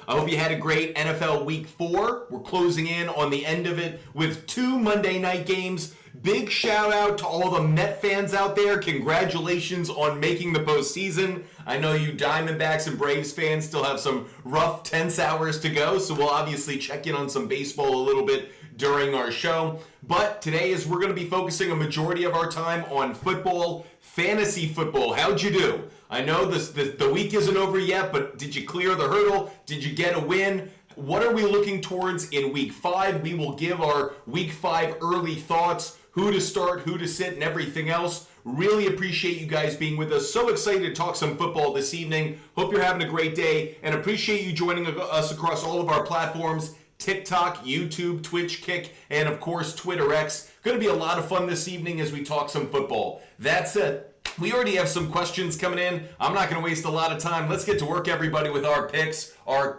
I hope you had a great NFL Week 4. We're closing in on the end of it with 2 Monday night games. Big shout out to all the Met fans out there. Congratulations on making the postseason. I know you Diamondbacks and Braves fans still have some rough, tense hours to go, so we'll obviously check in on some baseball a little bit during our show. But today we're going to be focusing a majority of our time on football, fantasy football. How'd you do? I know the week isn't over yet, but did you clear the hurdle? Did you get a win? What are we looking towards in Week 5? We will give our Week 5 early thoughts, who to start, who to sit, and everything else. Really appreciate you guys being with us. So excited to talk some football this evening. Hope you're having a great day, and appreciate you joining us across all of our platforms: TikTok, YouTube, Twitch, Kick, and of course Twitter X. Going to be a lot of fun this evening as we talk some football. That said, we already have some questions coming in. I'm not going to waste a lot of time. Let's get to work, everybody, with our picks, our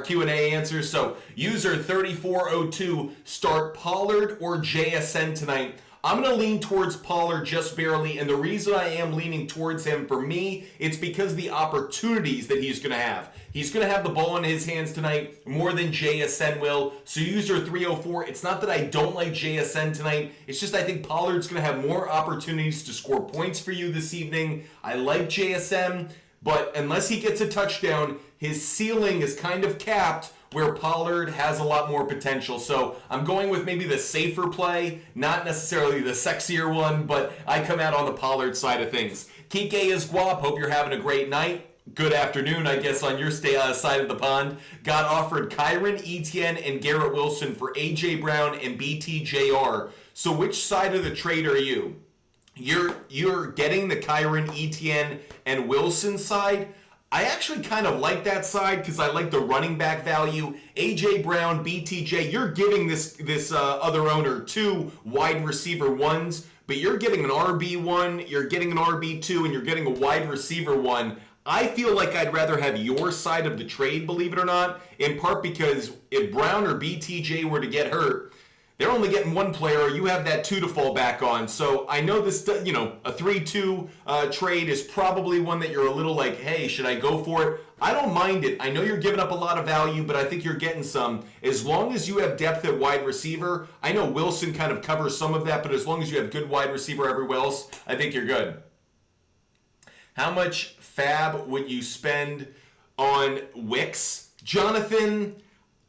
Q&A answers. So, user 3402, start Pollard or JSN tonight. I'm going to lean towards Pollard just barely, and the reason I am leaning towards him, for me, it's because of the opportunities that he's going to have. He's going to have the ball in his hands tonight more than JSN will. So user 304, it's not that I don't like JSN tonight. It's just I think Pollard's going to have more opportunities to score points for you this evening. I like JSN, but unless he gets a touchdown, his ceiling is kind of capped, where Pollard has a lot more potential. So I'm going with maybe the safer play, not necessarily the sexier one, but I come out on the Pollard side of things. Kike is Guap. Hope you're having a great night. Good afternoon, I guess, on your side of the pond. Got offered Kyren, Etienne, and Garrett Wilson for A.J. Brown and BTJR. So which side of the trade are you? You're getting the Kyren, Etienne, and Wilson side. I actually kind of like that side because I like the running back value. A.J. Brown, BTJ, you're giving this other owner 2 wide receiver ones, but you're getting an RB1, you're getting an RB2, and you're getting a wide receiver one. I feel like I'd rather have your side of the trade, believe it or not, in part because if Brown or BTJ were to get hurt, they're only getting one player. You have that 2 to fall back on. So I know this, a 3-2 trade is probably one that you're a little like, hey, should I go for it? I don't mind it. I know you're giving up a lot of value, but I think you're getting some. As long as you have depth at wide receiver, I know Wilson kind of covers some of that, but as long as you have good wide receiver everywhere else, I think you're good. How much fab would you spend on Wicks? Jonathan,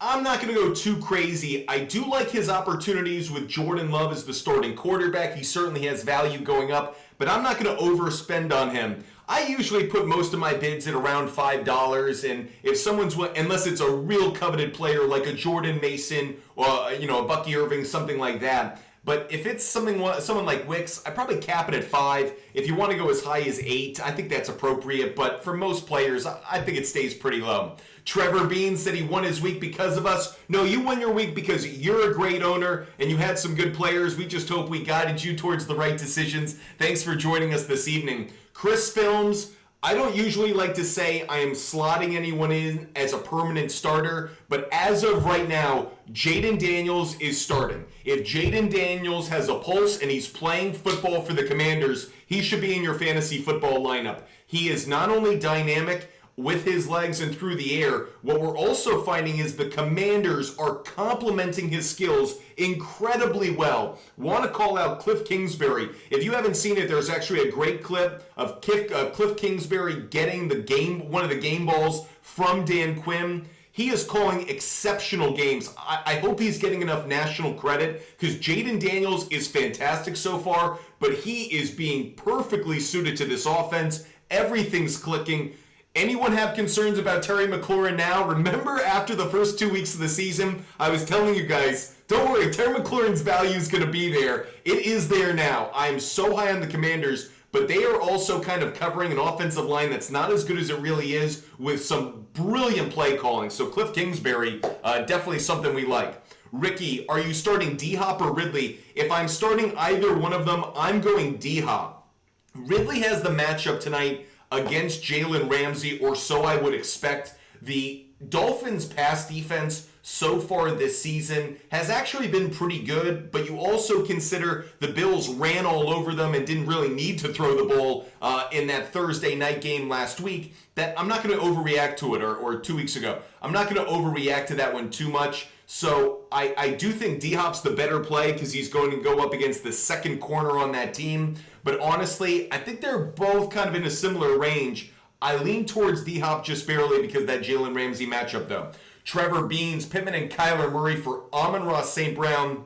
I'm not going to go too crazy. I do like his opportunities with Jordan Love as the starting quarterback. He certainly has value going up, but I'm not going to overspend on him. I usually put most of my bids at around $5, and if someone's, unless it's a real coveted player like a Jordan Mason or a Bucky Irving, something like that. But if it's someone like Wicks, I probably cap it at 5. If you want to go as high as 8, I think that's appropriate. But for most players, I think it stays pretty low. Trevor Bean said he won his week because of us. No, you won your week because you're a great owner and you had some good players. We just hope we guided you towards the right decisions. Thanks for joining us this evening. Chris Films, I don't usually like to say I am slotting anyone in as a permanent starter, but as of right now, Jaden Daniels is starting. If Jaden Daniels has a pulse and he's playing football for the Commanders, he should be in your fantasy football lineup. He is not only dynamic with his legs and through the air, what we're also finding is the Commanders are complementing his skills incredibly well. Want to call out Cliff Kingsbury. If you haven't seen it, there's actually a great clip of Cliff Kingsbury getting one of the game balls from Dan Quinn. He is calling exceptional games. I hope he's getting enough national credit because Jaden Daniels is fantastic so far, but he is being perfectly suited to this offense. Everything's clicking. Anyone have concerns about Terry McLaurin now? Remember after the first 2 weeks of the season, I was telling you guys, don't worry, Terry McLaurin's value is going to be there. It is there now. I'm so high on the Commanders, but they are also kind of covering an offensive line that's not as good as it really is with some brilliant play calling. So Cliff Kingsbury, definitely something we like. Ricky, are you starting D-Hop or Ridley? If I'm starting either one of them, I'm going D-Hop. Ridley has the matchup tonight against Jalen Ramsey, or so I would expect. The Dolphins' pass defense so far this season has actually been pretty good, but you also consider the Bills ran all over them and didn't really need to throw the ball in that Thursday night game last week. That I'm not going to overreact to it, or 2 weeks ago. I'm not going to overreact to that one too much. So I do think D-Hop's the better play because he's going to go up against the second corner on that team. But honestly, I think they're both kind of in a similar range. I lean towards D-Hop just barely because of that Jalen Ramsey matchup, though. Trevor Beans, Pittman, and Kyler Murray for Amon-Ra St. Brown.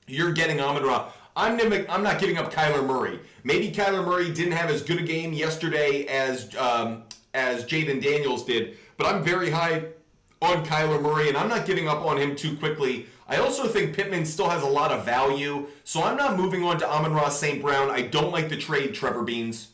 You're getting Amon-Ra. I'm not giving up Kyler Murray. Maybe Kyler Murray didn't have as good a game yesterday as Jaden Daniels did, but I'm very high on Kyler Murray, and I'm not giving up on him too quickly. I also think Pittman still has a lot of value, so I'm not moving on to Amon-Ra St. Brown. I don't like the trade Trevor Beans.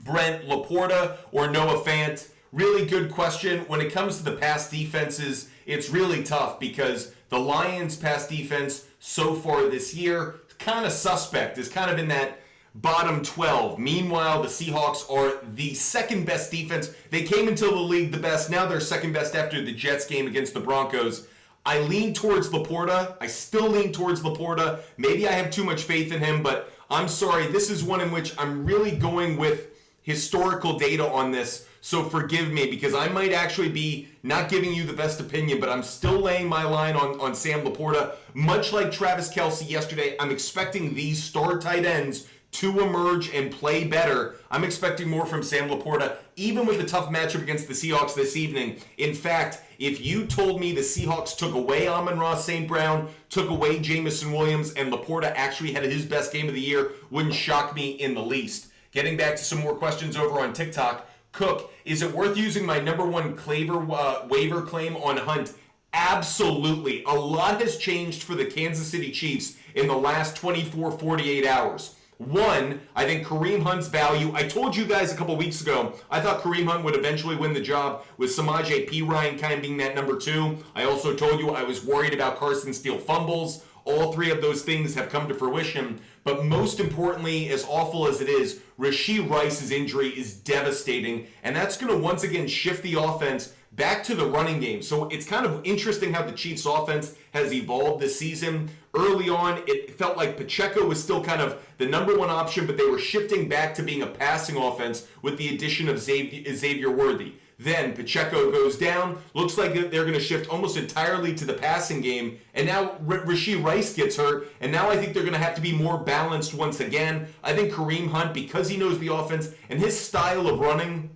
Brent, Laporta, or Noah Fant? Really good question. When it comes to the pass defenses, it's really tough because the Lions' pass defense so far this year, kind of suspect, is kind of in that bottom 12. Meanwhile, the Seahawks are the second best defense. They came into the league the best. Now they're second best after the Jets game against the Broncos. I lean towards Laporta. I still lean towards Laporta. Maybe I have too much faith in him, but I'm sorry. This is one in which I'm really going with historical data on this. So forgive me because I might actually be not giving you the best opinion, but I'm still laying my line on Sam Laporta. Much like Travis Kelce yesterday, I'm expecting these star tight ends to emerge and play better. I'm expecting more from Sam Laporta, even with the tough matchup against the Seahawks this evening. In fact, if you told me the Seahawks took away Amon-Ra St. Brown, took away Jamison Williams, and Laporta actually had his best game of the year, wouldn't shock me in the least. Getting back to some more questions over on TikTok. Cook, is it worth using my number one waiver claim on Hunt? Absolutely. A lot has changed for the Kansas City Chiefs in the last 24, 48 hours. One, I think Kareem Hunt's value. I told you guys a couple weeks ago, I thought Kareem Hunt would eventually win the job with Samaje Perine kind of being that number two. I also told you I was worried about Carson Steele fumbles. All three of those things have come to fruition. But most importantly, as awful as it is, Rashee Rice's injury is devastating. And that's going to once again shift the offense back to the running game. So it's kind of interesting how the Chiefs' offense has evolved this season. Early on, it felt like Pacheco was still kind of the number one option, but they were shifting back to being a passing offense with the addition of Xavier Worthy. Then Pacheco goes down. Looks like they're going to shift almost entirely to the passing game. And now Rashee Rice gets hurt. And now I think they're going to have to be more balanced once again. I think Kareem Hunt, because he knows the offense and his style of running,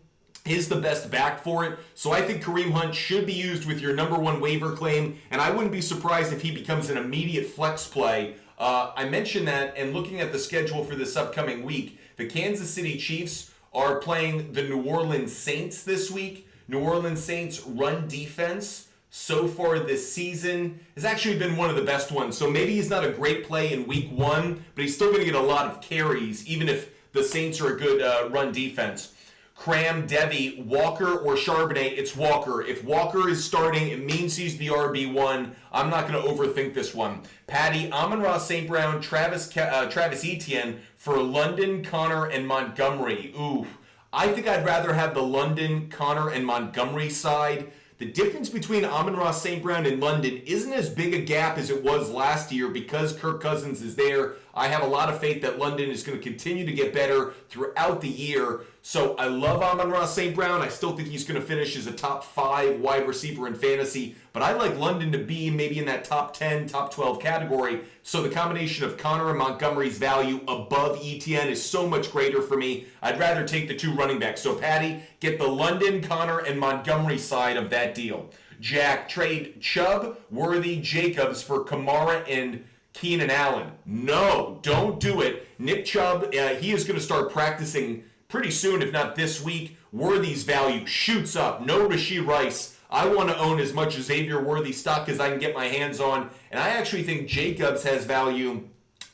is the best back for it. So I think Kareem Hunt should be used with your number one waiver claim. And I wouldn't be surprised if he becomes an immediate flex play. I mentioned that, and looking at the schedule for this upcoming week, the Kansas City Chiefs are playing the New Orleans Saints this week. New Orleans Saints run defense so far this season has actually been one of the best ones. So maybe he's not a great play in week one, but he's still going to get a lot of carries, even if the Saints are a good run defense. Cram, Devi, Walker, or Charbonnet, it's Walker. If Walker is starting, it means he's the RB1. I'm not going to overthink this one. Patty, Amon-Ra St. Brown, Travis Etienne for London, Connor, and Montgomery. Ooh, I think I'd rather have the London, Connor, and Montgomery side. The difference between Amon-Ra St. Brown and London isn't as big a gap as it was last year because Kirk Cousins is there. I have a lot of faith that London is going to continue to get better throughout the year. So I love Amon-Ra St. Brown. I still think he's going to finish as a top 5 wide receiver in fantasy. But I like London to be maybe in that top 10, top 12 category. So the combination of Connor and Montgomery's value above Etienne is so much greater for me. I'd rather take the two running backs. So Patty, get the London, Connor, and Montgomery side of that deal. Jack, trade Chubb, Worthy, Jacobs for Kamara and Keenan Allen. No, don't do it. Nick Chubb, he is going to start practicing pretty soon, if not this week. Worthy's value shoots up. No Rashee Rice. I want to own as much Xavier Worthy stock as I can get my hands on. And I actually think Jacobs has value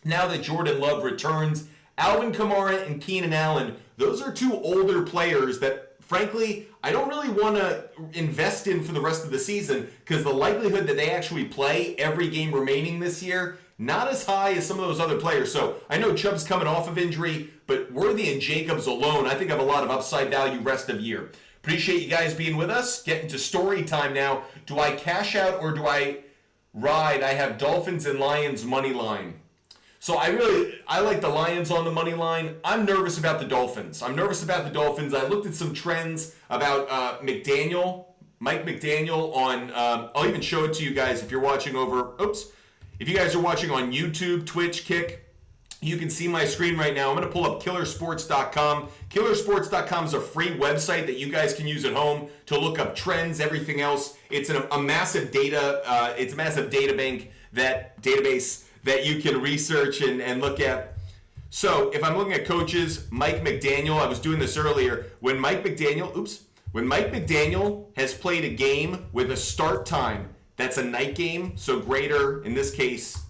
now that Jordan Love returns. Alvin Kamara and Keenan Allen, those are two older players that, frankly, I don't really want to invest in for the rest of the season because the likelihood that they actually play every game remaining this year, not as high as some of those other players. So I know Chubb's coming off of injury, but Worthy and Jacobs alone, I think have a lot of upside value rest of year. Appreciate you guys being with us. Getting to story time now. Do I cash out or do I ride? I have Dolphins and Lions money line. So I like the Lions on the money line. I'm nervous about the Dolphins. I looked at some trends about Mike McDaniel on, I'll even show it to you guys if you're watching if you guys are watching on YouTube, Twitch, Kick, you can see my screen right now. I'm going to pull up killersports.com. Killersports.com is a free website that you guys can use at home to look up trends, everything else. It's a massive database that you can research and look at. So if I'm looking at coaches, Mike McDaniel, I was doing this earlier. When Mike McDaniel has played a game with a start time that's a night game, so greater in this case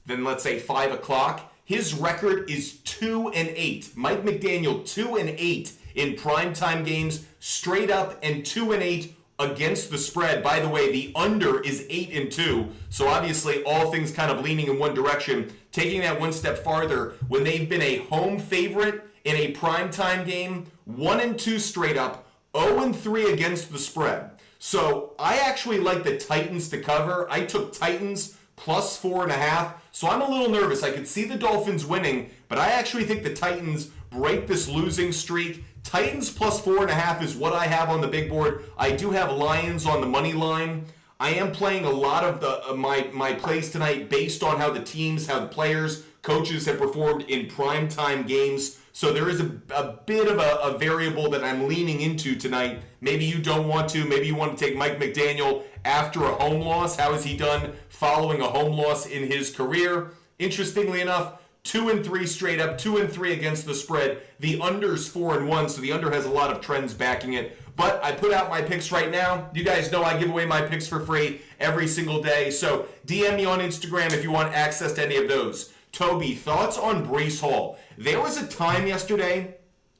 than let's say 5 o'clock, his record is 2-8. Mike McDaniel 2-8 in primetime games, straight up, and 2-8 against the spread. By the way, the under is 8-2. So obviously all things kind of leaning in one direction. Taking that one step farther, when they've been a home favorite in a primetime game, 1-2 straight up, 0-3 against the spread. So I actually like the Titans to cover. I took Titans plus 4.5. So I'm a little nervous. I could see the Dolphins winning, but I actually think the Titans break this losing streak. Titans plus 4.5 is what I have on the big board. I do have Lions on the money line. I am playing a lot of my plays tonight based on how the teams, how the players, coaches have performed in primetime games. So there is a bit of a variable that I'm leaning into tonight. Maybe you don't want to. Maybe you want to take Mike McDaniel after a home loss. How has he done following a home loss in his career? Interestingly enough, 2-3 straight up, 2-3 against the spread. The under's 4-1, so the under has a lot of trends backing it. But I put out my picks right now. You guys know I give away my picks for free every single day. So DM me on Instagram if you want access to any of those. Toby, thoughts on Breece Hall? There was a time yesterday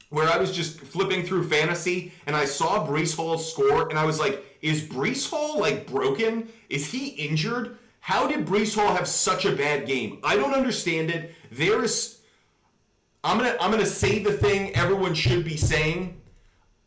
where I was just flipping through fantasy and I saw Breece Hall score and I was like, is Breece Hall like broken? Is he injured? How did Breece Hall have such a bad game? I don't understand it. I'm gonna say the thing everyone should be saying.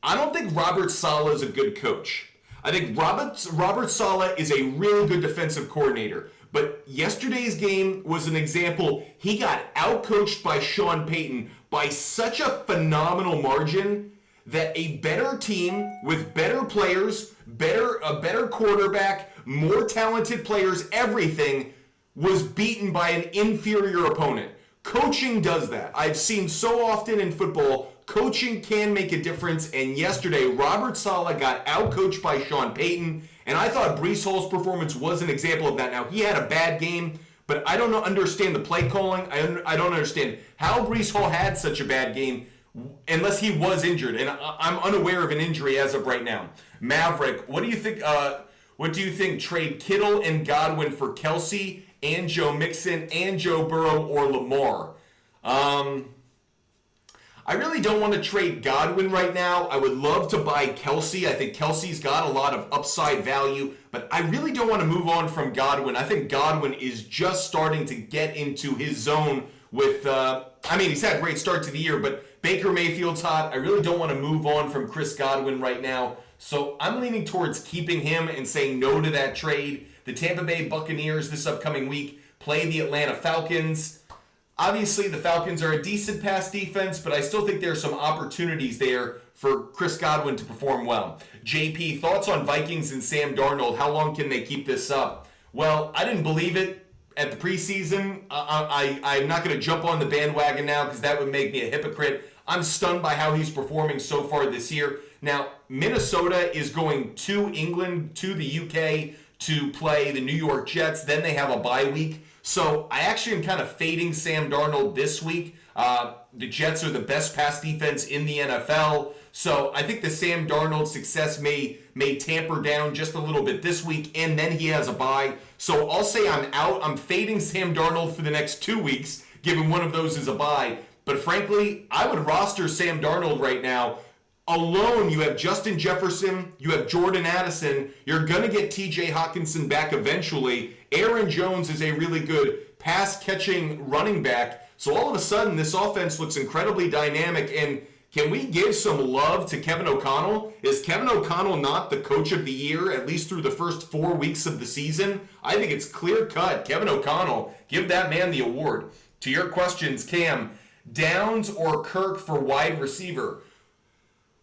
I don't think Robert Saleh is a good coach. I think Robert Saleh is a really good defensive coordinator. But yesterday's game was an example. He got outcoached by Sean Payton by such a phenomenal margin that a better team with better players, a better quarterback, more talented players, everything, was beaten by an inferior opponent. Coaching does that. I've seen so often in football, coaching can make a difference, and yesterday, Robert Saleh got outcoached by Sean Payton, and I thought Breece Hall's performance was an example of that. Now, he had a bad game, but I don't understand the play calling. I don't understand how Breece Hall had such a bad game unless he was injured, and I'm unaware of an injury as of right now. Maverick, what do you think? What do you think? Trade Kittle and Godwin for Kelsey and Joe Mixon and Joe Burrow or Lamar? I really don't want to trade Godwin right now. I would love to buy Kelsey. I think Kelsey's got a lot of upside value, but I really don't want to move on from Godwin. I think Godwin is just starting to get into his zone with, he's had a great start to the year, but Baker Mayfield's hot. I really don't want to move on from Chris Godwin right now. So I'm leaning towards keeping him and saying no to that trade. The Tampa Bay Buccaneers this upcoming week play the Atlanta Falcons. Obviously, the Falcons are a decent pass defense, but I still think there are some opportunities there for Chris Godwin to perform well. JP, thoughts on Vikings and Sam Darnold? How long can they keep this up? Well, I didn't believe it at the preseason. I'm not going to jump on the bandwagon now because that would make me a hypocrite. I'm stunned by how he's performing so far this year. Now, Minnesota is going to England, to the UK, to play the New York Jets. Then they have a bye week. So I actually am kind of fading Sam Darnold this week. The Jets are the best pass defense in the NFL. So I think the Sam Darnold success may tamper down just a little bit this week, and then he has a bye. So I'll say I'm out. I'm fading Sam Darnold for the next 2 weeks, given one of those is a bye. But frankly, I would roster Sam Darnold right now. Alone, you have Justin Jefferson, you have Jordan Addison. You're going to get TJ Hawkinson back eventually. Aaron Jones is a really good pass-catching running back. So all of a sudden, this offense looks incredibly dynamic. And Can we give some love to Kevin O'Connell? Is Kevin O'Connell not the coach of the year, at least through the first 4 weeks of the season? I think it's clear cut. Kevin O'Connell, give that man the award. To your questions, Cam, Downs or Kirk for wide receiver?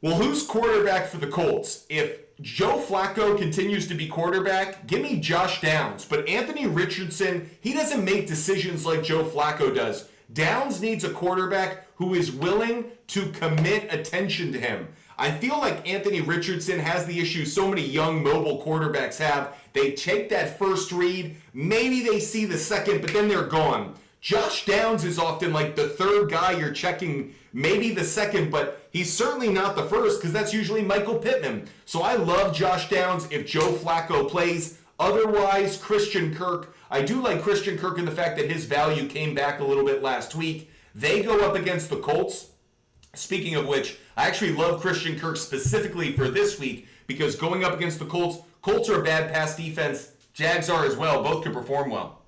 Well, who's quarterback for the Colts? If Joe Flacco continues to be quarterback, give me Josh Downs. But Anthony Richardson, he doesn't make decisions like Joe Flacco does. Downs needs a quarterback who is willing to commit attention to him. I feel like Anthony Richardson has the issue so many young mobile quarterbacks have. They take that first read, maybe they see the second, but then they're gone. Josh Downs is often like the third guy you're checking, maybe the second, but he's certainly not the first because that's usually Michael Pittman. So I love Josh Downs if Joe Flacco plays. Otherwise, Christian Kirk. I do like Christian Kirk in the fact that his value came back a little bit last week. They go up against the Colts. Speaking of which, I actually love Christian Kirk specifically for this week because going up against the Colts, Colts are a bad pass defense. Jags are as well. Both can perform well.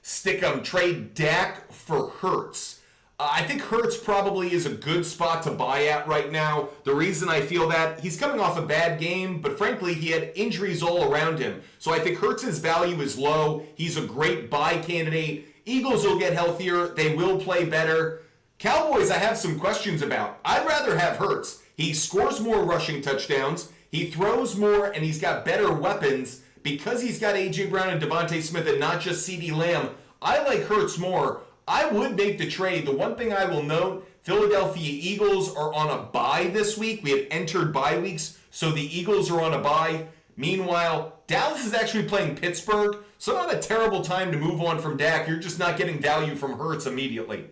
Stickum, trade Dak for Hurts. I think Hurts probably is a good spot to buy at right now. The reason I feel that, he's coming off a bad game, but frankly, he had injuries all around him. So I think Hurts' value is low. He's a great buy candidate. Eagles will get healthier. They will play better. Cowboys, I have some questions about. I'd rather have Hurts. He scores more rushing touchdowns. He throws more, and he's got better weapons. Because he's got A.J. Brown and Devontae Smith and not just CeeDee Lamb, I like Hurts more. I would make the trade. The one thing I will note, Philadelphia Eagles are on a bye this week. We have entered bye weeks, so the Eagles are on a bye. Meanwhile, Dallas is actually playing Pittsburgh, so not a terrible time to move on from Dak. You're just not getting value from Hurts immediately.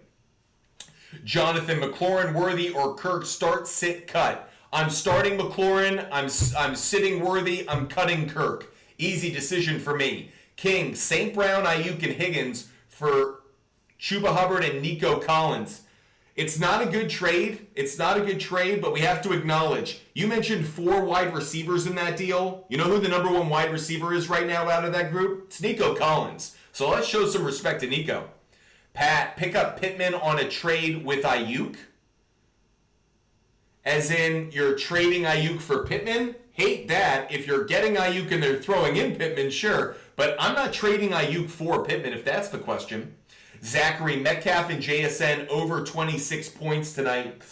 Jonathan, McLaurin, Worthy, or Kirk, start, sit, cut. I'm starting McLaurin. I'm sitting Worthy. I'm cutting Kirk. Easy decision for me. King, St. Brown, Ayuk, and Higgins for Chuba Hubbard and Nico Collins. It's not a good trade. But we have to acknowledge. You mentioned 4 wide receivers in that deal. You know who the number 1 wide receiver is right now out of that group? It's Nico Collins. So let's show some respect to Nico. Pat, pick up Pittman on a trade with Ayuk. As in, you're trading Ayuk for Pittman? Hate that. If you're getting Ayuk and they're throwing in Pittman, sure. But I'm not trading Ayuk for Pittman, if that's the question. Zachary, Metcalf, and JSN over 26 points tonight.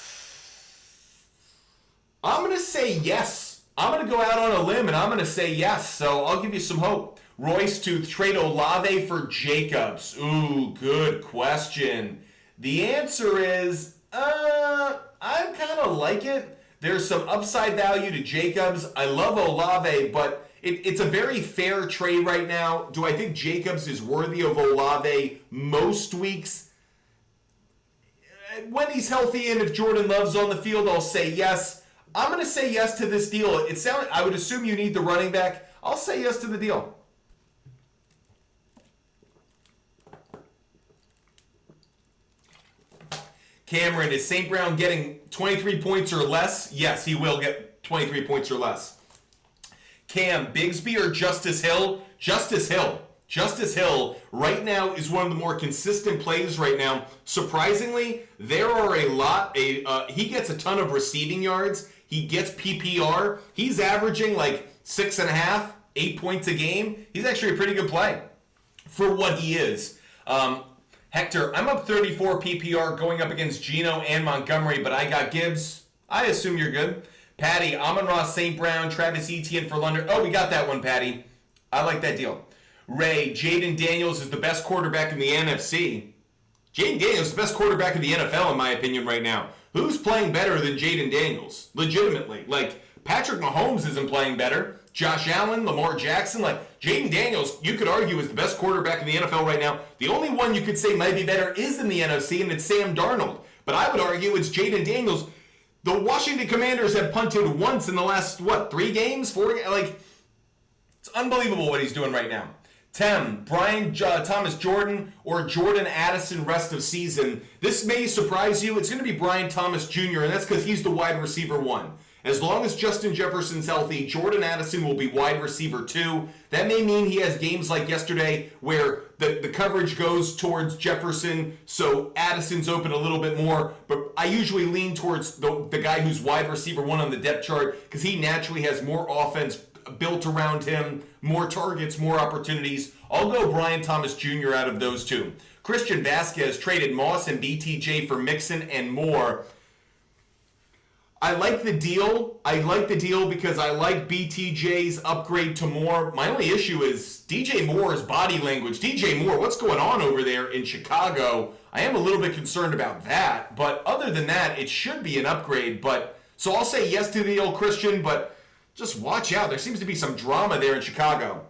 I'm going to say yes. I'm going to go out on a limb, and I'm going to say yes. So I'll give you some hope. Royce to trade Olave for Jacobs. Ooh, good question. The answer is, I kind of like it. There's some upside value to Jacobs. I love Olave, but it's a very fair trade right now. Do I think Jacobs is worthy of Olave most weeks? When he's healthy and if Jordan Love's on the field, I'll say yes. I'm going to say yes to this deal. I would assume you need the running back. I'll say yes to the deal. Cameron, is St. Brown getting 23 points or less? Yes, he will get 23 points or less. Cam, Bigsby or Justice Hill? Justice Hill. Justice Hill right now is one of the more consistent plays right now. Surprisingly, there are a lot. He gets a ton of receiving yards. He gets PPR. He's averaging like 6.5, 8 points a game. He's actually a pretty good play for what he is. Hector, I'm up 34 PPR going up against Geno and Montgomery, but I got Gibbs. I assume you're good. Patty, Amon-Ra, St. Brown, Travis Etienne for London. Oh, we got that one, Patty. I like that deal. Ray, Jaden Daniels is the best quarterback in the NFC. Jaden Daniels is the best quarterback in the NFL, in my opinion, right now. Who's playing better than Jaden Daniels? Legitimately. Like, Patrick Mahomes isn't playing better. Josh Allen, Lamar Jackson, like Jaden Daniels, you could argue is the best quarterback in the NFL right now. The only one you could say might be better is in the NFC, and it's Sam Darnold. But I would argue it's Jaden Daniels. The Washington Commanders have punted once in the last, 3 games? 4 games? Like, it's unbelievable what he's doing right now. Tim, Brian Thomas Jordan or Jordan Addison rest of season. This may surprise you. It's going to be Brian Thomas Jr., and that's because he's the wide receiver 1. As long as Justin Jefferson's healthy, Jordan Addison will be wide receiver 2. That may mean he has games like yesterday where the coverage goes towards Jefferson, so Addison's open a little bit more. But I usually lean towards the guy who's wide receiver 1 on the depth chart because he naturally has more offense built around him, more targets, more opportunities. I'll go Brian Thomas Jr. out of those two. Christian Vasquez traded Moss and BTJ for Mixon and more. I like the deal. Because I like BTJ's upgrade to Moore. My only issue is DJ Moore's body language. DJ Moore, what's going on over there in Chicago? I am a little bit concerned about that. But other than that, it should be an upgrade. So I'll say yes to the deal, Christian, but just watch out. There seems to be some drama there in Chicago.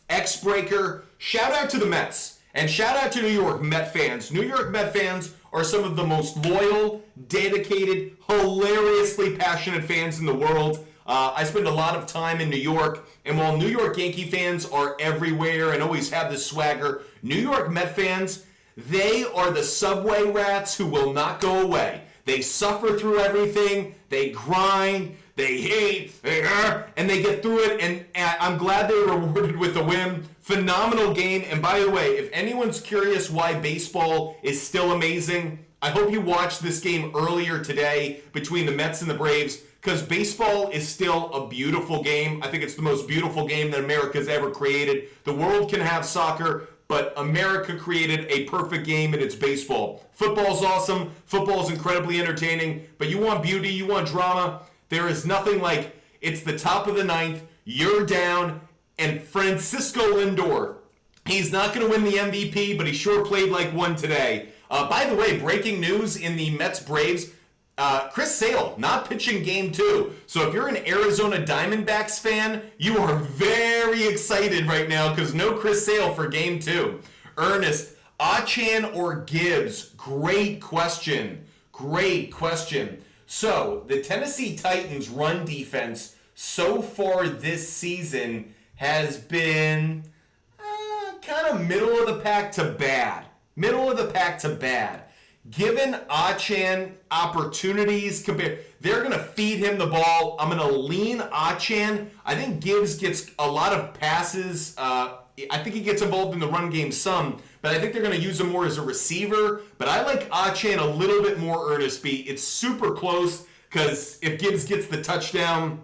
X-Breaker, shout out to the Mets. And shout out to New York Met fans. New York Met fans are some of the most loyal, dedicated, hilariously passionate fans in the world. I spend a lot of time in New York, and while New York Yankee fans are everywhere and always have this swagger, New York Met fans, they are the subway rats who will not go away. They suffer through everything, they grind, they hate, and they get through it, and I'm glad they were rewarded with a win. Phenomenal game, and by the way, if anyone's curious why baseball is still amazing, I hope you watched this game earlier today between the Mets and the Braves, because baseball is still a beautiful game. I think it's the most beautiful game that America's ever created. The world can have soccer, but America created a perfect game, and it's baseball. Football's awesome. Football's incredibly entertaining, but you want beauty, you want drama. There is nothing like it's the top of the ninth, you're down, and Francisco Lindor, he's not going to win the MVP, but he sure played like one today. By the way, breaking news in the Mets-Braves, Chris Sale not pitching game 2. So if you're an Arizona Diamondbacks fan, you are very excited right now because no Chris Sale for game 2. Ernest, Achan or Gibbs? Great question. So the Tennessee Titans run defense so far this season has been kind of middle of the pack to bad. Given Achan opportunities, they're going to feed him the ball. I'm going to lean Achan. I think Gibbs gets a lot of passes. I think he gets involved in the run game some, but I think they're going to use him more as a receiver. But I like Achan a little bit more, Ernest B. It's super close because if Gibbs gets the touchdown,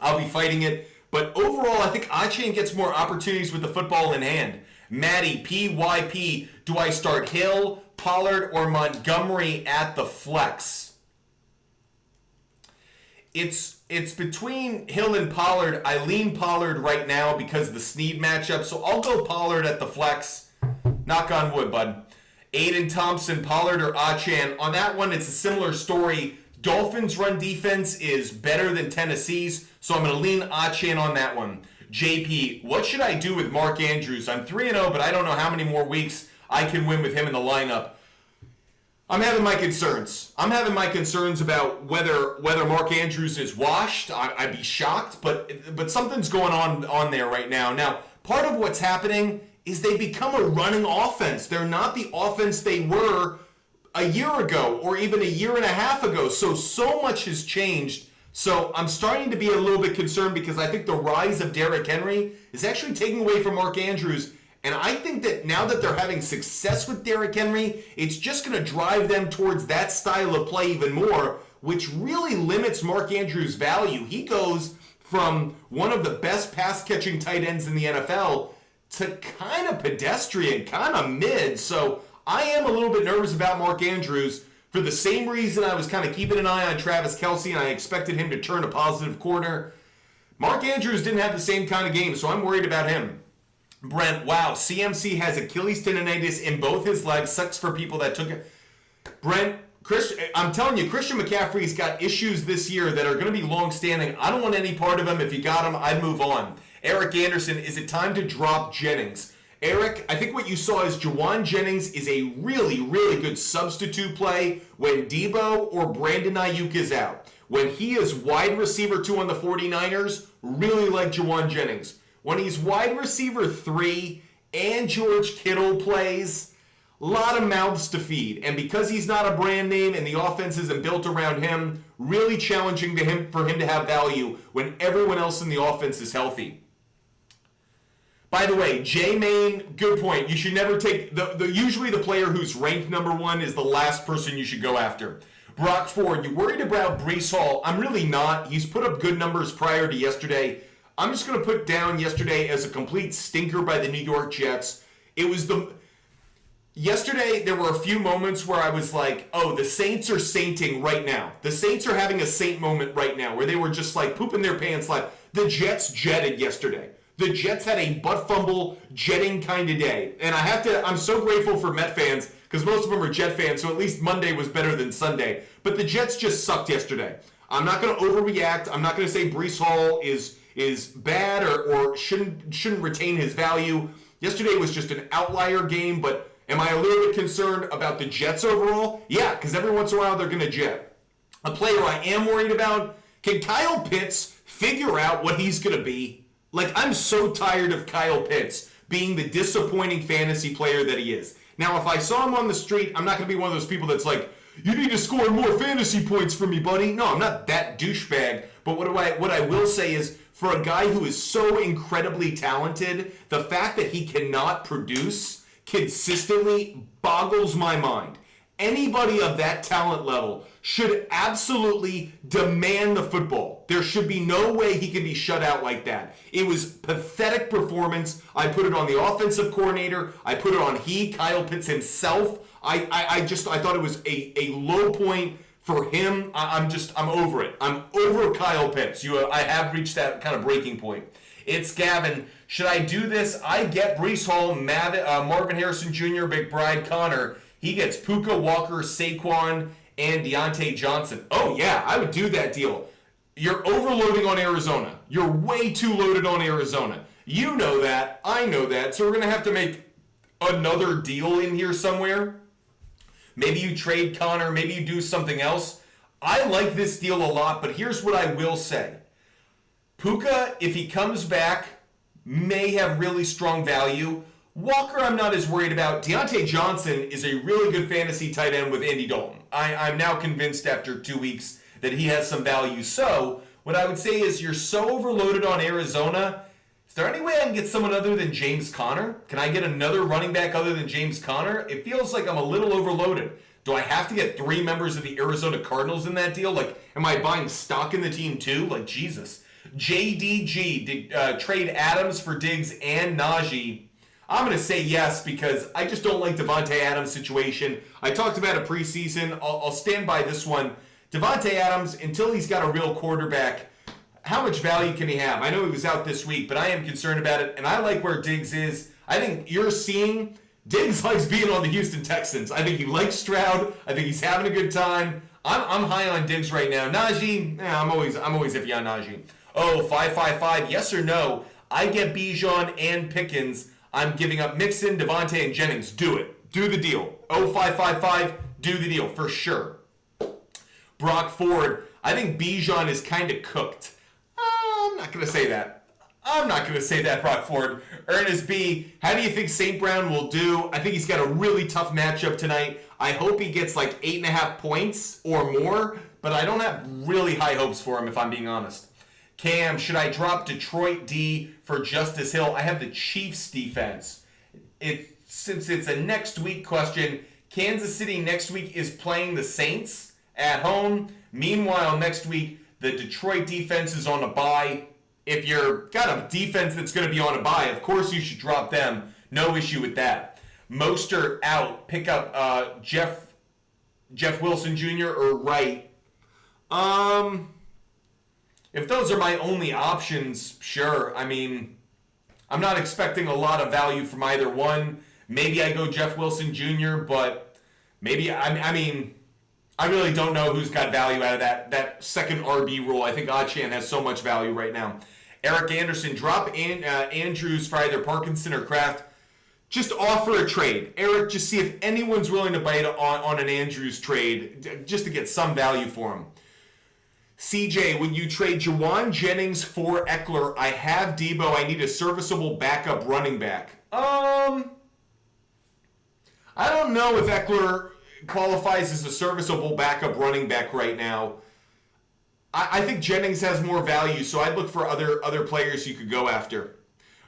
I'll be fighting it. But overall, I think Achan gets more opportunities with the football in hand. Maddie, PYP, do I start Hill, Pollard, or Montgomery at the flex? It's between Hill and Pollard. I lean Pollard right now because of the Snead matchup, so I'll go Pollard at the flex. Knock on wood, bud. Aiden Thompson, Pollard, or Achan. On that one, it's a similar story. Dolphins' run defense is better than Tennessee's, so I'm going to lean Achan on that one. JP, what should I do with Mark Andrews? I'm 3-0, but I don't know how many more weeks I can win with him in the lineup. I'm having my concerns. About whether Mark Andrews is washed. I'd be shocked, but something's going on there right now. Now, part of what's happening is they become a running offense. They're not the offense they were a year ago or even a year and a half ago. So much has changed. So I'm starting to be a little bit concerned because I think the rise of Derrick Henry is actually taking away from Mark Andrews. And I think that now that they're having success with Derrick Henry, it's just going to drive them towards that style of play even more, which really limits Mark Andrews' value. He goes from one of the best pass-catching tight ends in the NFL to kind of pedestrian, kind of mid. So I am a little bit nervous about Mark Andrews for the same reason I was kind of keeping an eye on Travis Kelce and I expected him to turn a positive corner. Mark Andrews didn't have the same kind of game, so I'm worried about him. Brent, wow, CMC has Achilles tendonitis in both his legs. Sucks for people that took it. Brent, I'm telling you, Christian McCaffrey's got issues this year that are going to be long-standing. I don't want any part of him. If you got him, I'd move on. Eric Anderson, is it time to drop Jennings? Eric, I think what you saw is Juwan Jennings is a really, really good substitute play when Debo or Brandon Ayuk is out. When he is wide receiver 2 on the 49ers, really like Juwan Jennings. When he's wide receiver 3 and George Kittle plays, A lot of mouths to feed. And because he's not a brand name and the offense isn't built around him, really challenging for him to have value when everyone else in the offense is healthy. By the way, J-Main, good point. You should never take, usually the player who's ranked number 1 is the last person you should go after. Brock Ford, you worried about Breece Hall? I'm really not. He's put up good numbers prior to yesterday. I'm just going to put down yesterday as a complete stinker by the New York Jets. Yesterday, there were a few moments where I was like, oh, the Saints are sainting right now. The Saints are having a saint moment right now where they were just like pooping their pants like the Jets jetted yesterday. The Jets had a butt fumble jetting kind of day. And I'm so grateful for Met fans because most of them are Jet fans, so at least Monday was better than Sunday. But the Jets just sucked yesterday. I'm not going to overreact. I'm not going to say Breece Hall is bad or shouldn't retain his value. Yesterday was just an outlier game, but am I a little bit concerned about the Jets overall? Yeah, because every once in a while they're going to jet. A player I am worried about, can Kyle Pitts figure out what he's going to be? Like, I'm so tired of Kyle Pitts being the disappointing fantasy player that he is. Now, if I saw him on the street, I'm not going to be one of those people that's like, you need to score more fantasy points for me, buddy. No, I'm not that douchebag. But what I will say is, for a guy who is so incredibly talented, the fact that he cannot produce consistently boggles my mind. Anybody of that talent level should absolutely demand the football. There should be no way he can be shut out like that. It was pathetic performance. I put it on the offensive coordinator. I put it on Kyle Pitts himself. I thought it was a low point for him. I'm over it. I'm over Kyle Pitts. I have reached that kind of breaking point. It's Gavin. Should I do this? I get Breece Hall, Marvin Harrison Jr., McBride, Connor. He gets Puka, Walker, Saquon, and Deontay Johnson. Oh, yeah, I would do that deal. You're overloading on Arizona. You're way too loaded on Arizona. You know that. I know that. So we're going to have to make another deal in here somewhere. Maybe you trade Connor. Maybe you do something else. I like this deal a lot, but here's what I will say. Puka, if he comes back, may have really strong value. Walker, I'm not as worried about. Deontay Johnson is a really good fantasy tight end with Andy Dalton. I'm now convinced after 2 weeks that he has some value. So what I would say is you're so overloaded on Arizona. Is there any way I can get someone other than James Conner? Can I get another running back other than James Conner? It feels like I'm a little overloaded. Do I have to get 3 members of the Arizona Cardinals in that deal? Like, am I buying stock in the team too? Like, Jesus. JDG, trade Adams for Diggs and Najee. I'm going to say yes because I just don't like Devontae Adams' situation. I talked about it preseason. I'll stand by this one. Devontae Adams, until he's got a real quarterback, how much value can he have? I know he was out this week, but I am concerned about it, and I like where Diggs is. I think you're seeing Diggs likes being on the Houston Texans. I think he likes Stroud. I think he's having a good time. I'm high on Diggs right now. Najee, I'm always iffy on Najee. Oh, 555, yes or no? I get Bijan and Pickens. I'm giving up Mixon, Devontae, and Jennings. Do it. Do the deal. 0555, do the deal for sure. Brock Ford, I think Bijan is kind of cooked. I'm not going to say that. Brock Ford. Ernest B, how do you think St. Brown will do? I think he's got a really tough matchup tonight. I hope he gets like 8.5 points or more, but I don't have really high hopes for him if I'm being honest. Cam, should I drop Detroit D for Justice Hill? I have the Chiefs defense. Since it's a next week question, Kansas City next week is playing the Saints at home. Meanwhile, next week, the Detroit defense is on a bye. If you've got a defense that's going to be on a bye, of course you should drop them. No issue with that. Mostert out. Pick up Jeff Wilson Jr. or Wright. If those are my only options, sure. I mean, I'm not expecting a lot of value from either one. Maybe I go Jeff Wilson Jr., but maybe, I really don't know who's got value out of that second RB rule. I think Achan has so much value right now. Eric Anderson, drop Andrews for either Parkinson or Kraft. Just offer a trade. Eric, just see if anyone's willing to bite on an Andrews trade just to get some value for him. CJ, when you trade Jawan Jennings for Eckler, I have Debo. I need a serviceable backup running back. I don't know if Eckler qualifies as a serviceable backup running back right now. I think Jennings has more value, so I'd look for other players you could go after.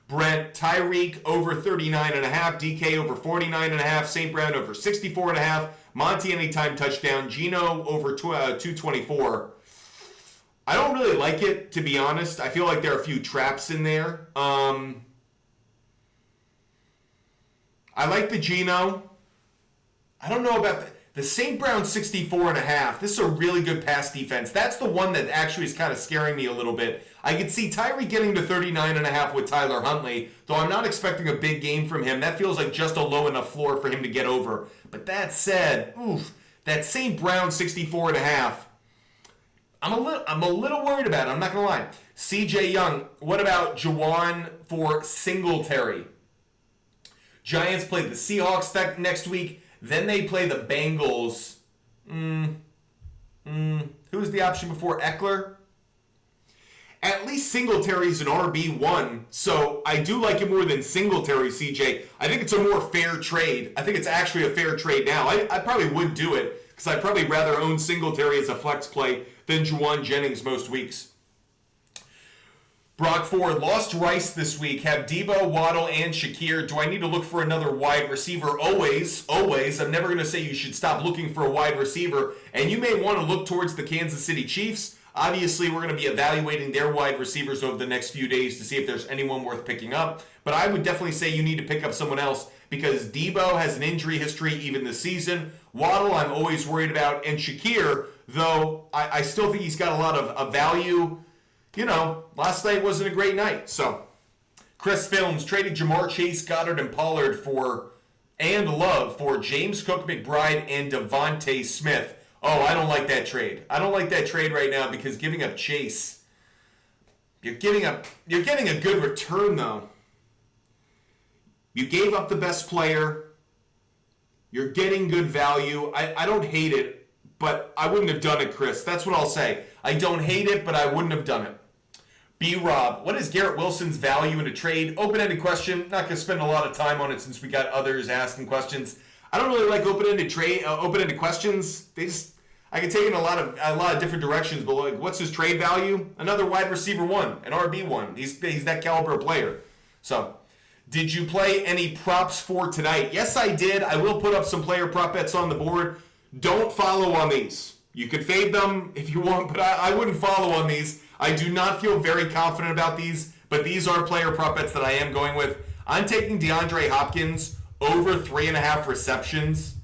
Brent, Tyreek over 39.5, DK over 49.5, St. Brown over 64.5, Monty anytime touchdown, Geno over 224. I don't really like it, to be honest. I feel like there are a few traps in there. I like the Geno. I don't know about the St. Brown 64.5. This is a really good pass defense. That's the one that actually is kind of scaring me a little bit. I could see Tyree getting to 39.5 with Tyler Huntley, though I'm not expecting a big game from him. That feels like just a low enough floor for him to get over. But that said, that St. Brown 64.5, I'm a little worried about it. I'm not going to lie. CJ Young, what about Juwan for Singletary? Giants play the Seahawks next week. Then they play the Bengals. Who's the option before Eckler? At least Singletary's an RB1, so I do like it more than Singletary, CJ. I think it's a more fair trade. I think it's actually a fair trade now. I probably would do it, because I'd probably rather own Singletary as a flex play than Juwan Jennings most weeks. Brock Ford lost Rice this week. Have Debo, Waddle, and Shakir. Do I need to look for another wide receiver? Always. I'm never going to say you should stop looking for a wide receiver. And you may want to look towards the Kansas City Chiefs. Obviously, we're going to be evaluating their wide receivers over the next few days to see if there's anyone worth picking up. But I would definitely say you need to pick up someone else because Debo has an injury history even this season. Waddle, I'm always worried about. And Shakir, though, I still think he's got a lot of value. You know, last night wasn't a great night. So, Chris Films traded Jamar Chase, Goddard, and Pollard for James Cook, McBride, and Devontae Smith. Oh, I don't like that trade. I don't like that trade right now because giving up Chase, you're getting a good return though. You gave up the best player. You're getting good value. I don't hate it, but I wouldn't have done it, Chris. That's what I'll say. I don't hate it, but I wouldn't have done it. B-Rob, what is Garrett Wilson's value in a trade? Open-ended question. Not going to spend a lot of time on it since we got others asking questions. I don't really like open-ended questions. I can take in a lot of different directions, but like, what's his trade value? Another wide receiver one, an RB one. He's that caliber of player. So, did you play any props for tonight? Yes, I did. I will put up some player prop bets on the board. Don't follow on these. You could fade them if you want, but I wouldn't follow on these. I do not feel very confident about these, but these are player prop bets that I am going with. I'm taking DeAndre Hopkins over 3.5 receptions.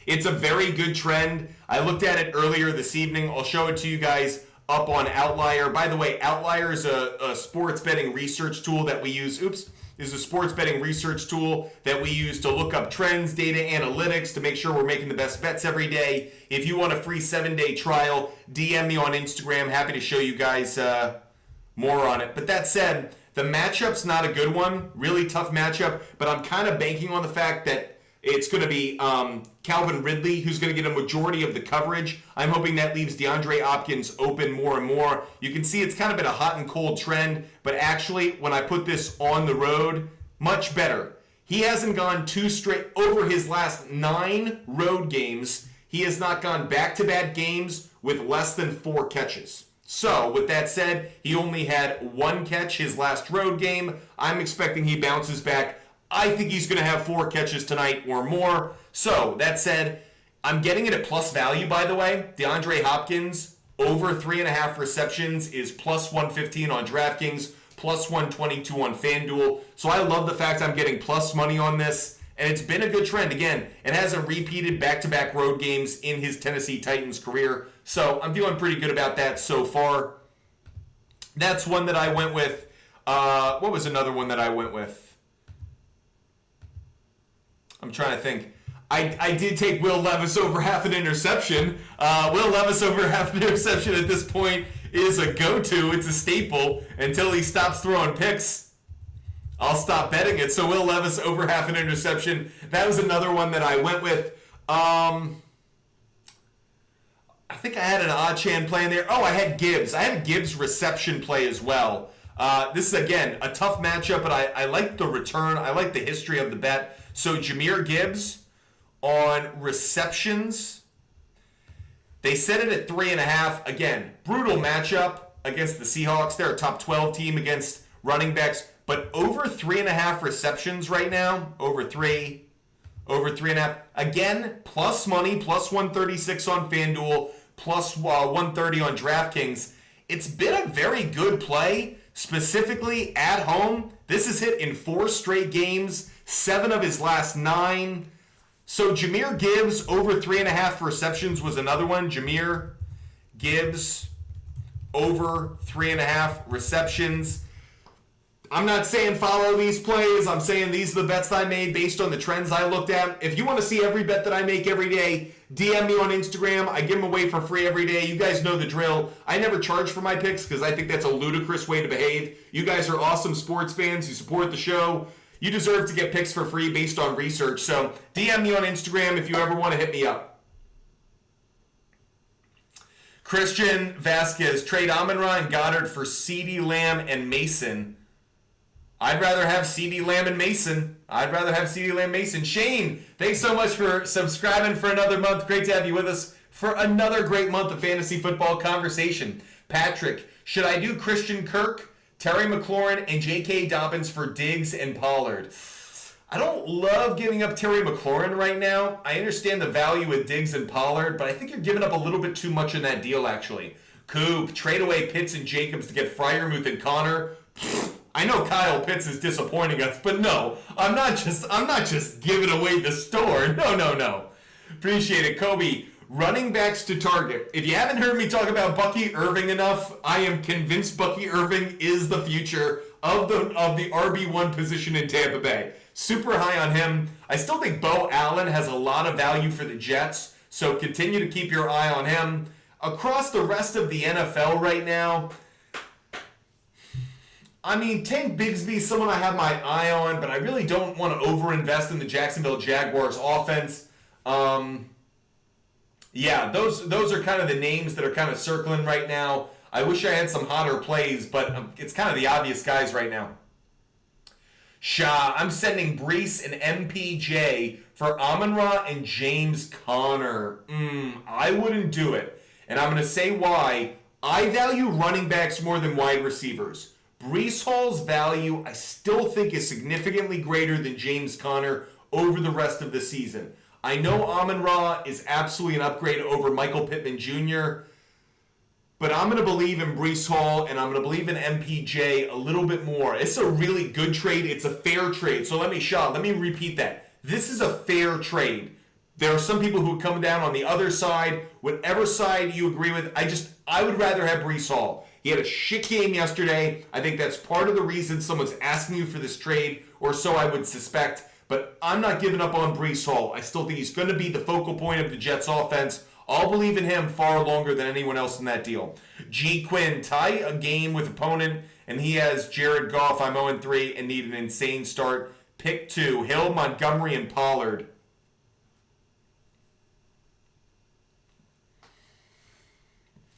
It's a very good trend. I looked at it earlier this evening. I'll show it to you guys up on Outlier. By the way, Outlier is a sports betting research tool that we use. Is a sports betting research tool that we use to look up trends, data analytics, to make sure we're making the best bets every day. If you want a free 7-day trial, DM me on Instagram. Happy to show you guys more on it. But that said, the matchup's not a good one. Really tough matchup. But I'm kind of banking on the fact that it's going to be Calvin Ridley who's going to get a majority of the coverage. I'm hoping that leaves DeAndre Hopkins open more and more. You can see it's kind of been a hot and cold trend, but actually when I put this on the road, much better. He hasn't gone two straight over his last 9 road games. He has not gone back-to-back games with less than 4 catches. So, with that said, he only had 1 catch his last road game. I'm expecting he bounces back. I think he's going to have 4 catches tonight or more. So, that said, I'm getting it at plus value, by the way. DeAndre Hopkins, over 3.5 receptions, is plus 115 on DraftKings, plus 122 on FanDuel. So, I love the fact I'm getting plus money on this. And it's been a good trend. Again, it hasn't repeated back-to-back road games in his Tennessee Titans career. So, I'm feeling pretty good about that so far. That's one that I went with. What was another one that I went with? I'm trying to think. I did take Will Levis over half an interception. Will Levis over half an interception at this point is a go-to. It's a staple. Until he stops throwing picks, I'll stop betting it. So Will Levis over half an interception. That was another one that I went with. I think I had an Achan play in there. Oh, I had Gibbs. I had a Gibbs reception play as well. This is, again, a tough matchup, but I like the return. I like the history of the bet. So Jahmyr Gibbs on receptions, they set it at 3.5. Again, brutal matchup against the Seahawks. They're a top 12 team against running backs, but over 3.5 receptions right now, over 3.5. Again, plus money, plus 136 on FanDuel, plus 130 on DraftKings. It's been a very good play, specifically at home. This is hit in 4 straight games, 7 of his last 9. So Jahmyr Gibbs over 3.5 receptions was another one. Jahmyr Gibbs over 3.5 receptions. I'm not saying follow these plays. I'm saying these are the bets I made based on the trends I looked at. If you want to see every bet that I make every day, DM me on Instagram. I give them away for free every day. You guys know the drill. I never charge for my picks because I think that's a ludicrous way to behave. You guys are awesome sports fans. You support the show. You deserve to get picks for free based on research. So DM me on Instagram if you ever want to hit me up. Christian Vasquez, trade Amon-Ra and Goddard for CeeDee Lamb and Mason. I'd rather have CeeDee Lamb and Mason. Shane, thanks so much for subscribing for another month. Great to have you with us for another great month of fantasy football conversation. Patrick, should I do Christian Kirk, Terry McLaurin, and J.K. Dobbins for Diggs and Pollard? I don't love giving up Terry McLaurin right now. I understand the value with Diggs and Pollard, but I think you're giving up a little bit too much in that deal, actually. Coop, trade away Pitts and Jacobs to get Freiermuth and Connor. I know Kyle Pitts is disappointing us, but no, I'm not just giving away the store. No. Appreciate it, Kobe. Running backs to target. If you haven't heard me talk about Bucky Irving enough, I am convinced Bucky Irving is the future of the RB1 position in Tampa Bay. Super high on him. I still think Bo Allen has a lot of value for the Jets, so continue to keep your eye on him. Across the rest of the NFL right now, I mean, Tank Bigsby is someone I have my eye on, but I really don't want to overinvest in the Jacksonville Jaguars offense. Yeah, those are kind of the names that are kind of circling right now. I wish I had some hotter plays, but it's kind of the obvious guys right now. I'm sending Brees and MPJ for Amon-Ra and James Conner. I wouldn't do it. And I'm going to say why. I value running backs more than wide receivers. Brees Hall's value, I still think, is significantly greater than James Conner over the rest of the season. I know Amon-Ra is absolutely an upgrade over Michael Pittman Jr., but I'm going to believe in Brees Hall, and I'm going to believe in MPJ a little bit more. It's a really good trade. It's a fair trade. So let me repeat that. This is a fair trade. There are some people who come down on the other side. Whatever side you agree with, I would rather have Brees Hall. He had a shit game yesterday. I think that's part of the reason someone's asking you for this trade, or so I would suspect. But I'm not giving up on Brees Hall. I still think he's going to be the focal point of the Jets offense. I'll believe in him far longer than anyone else in that deal. G. Quinn, tie a game with opponent, and he has Jared Goff. I'm 0-3 and need an insane start. Pick 2, Hill, Montgomery, and Pollard.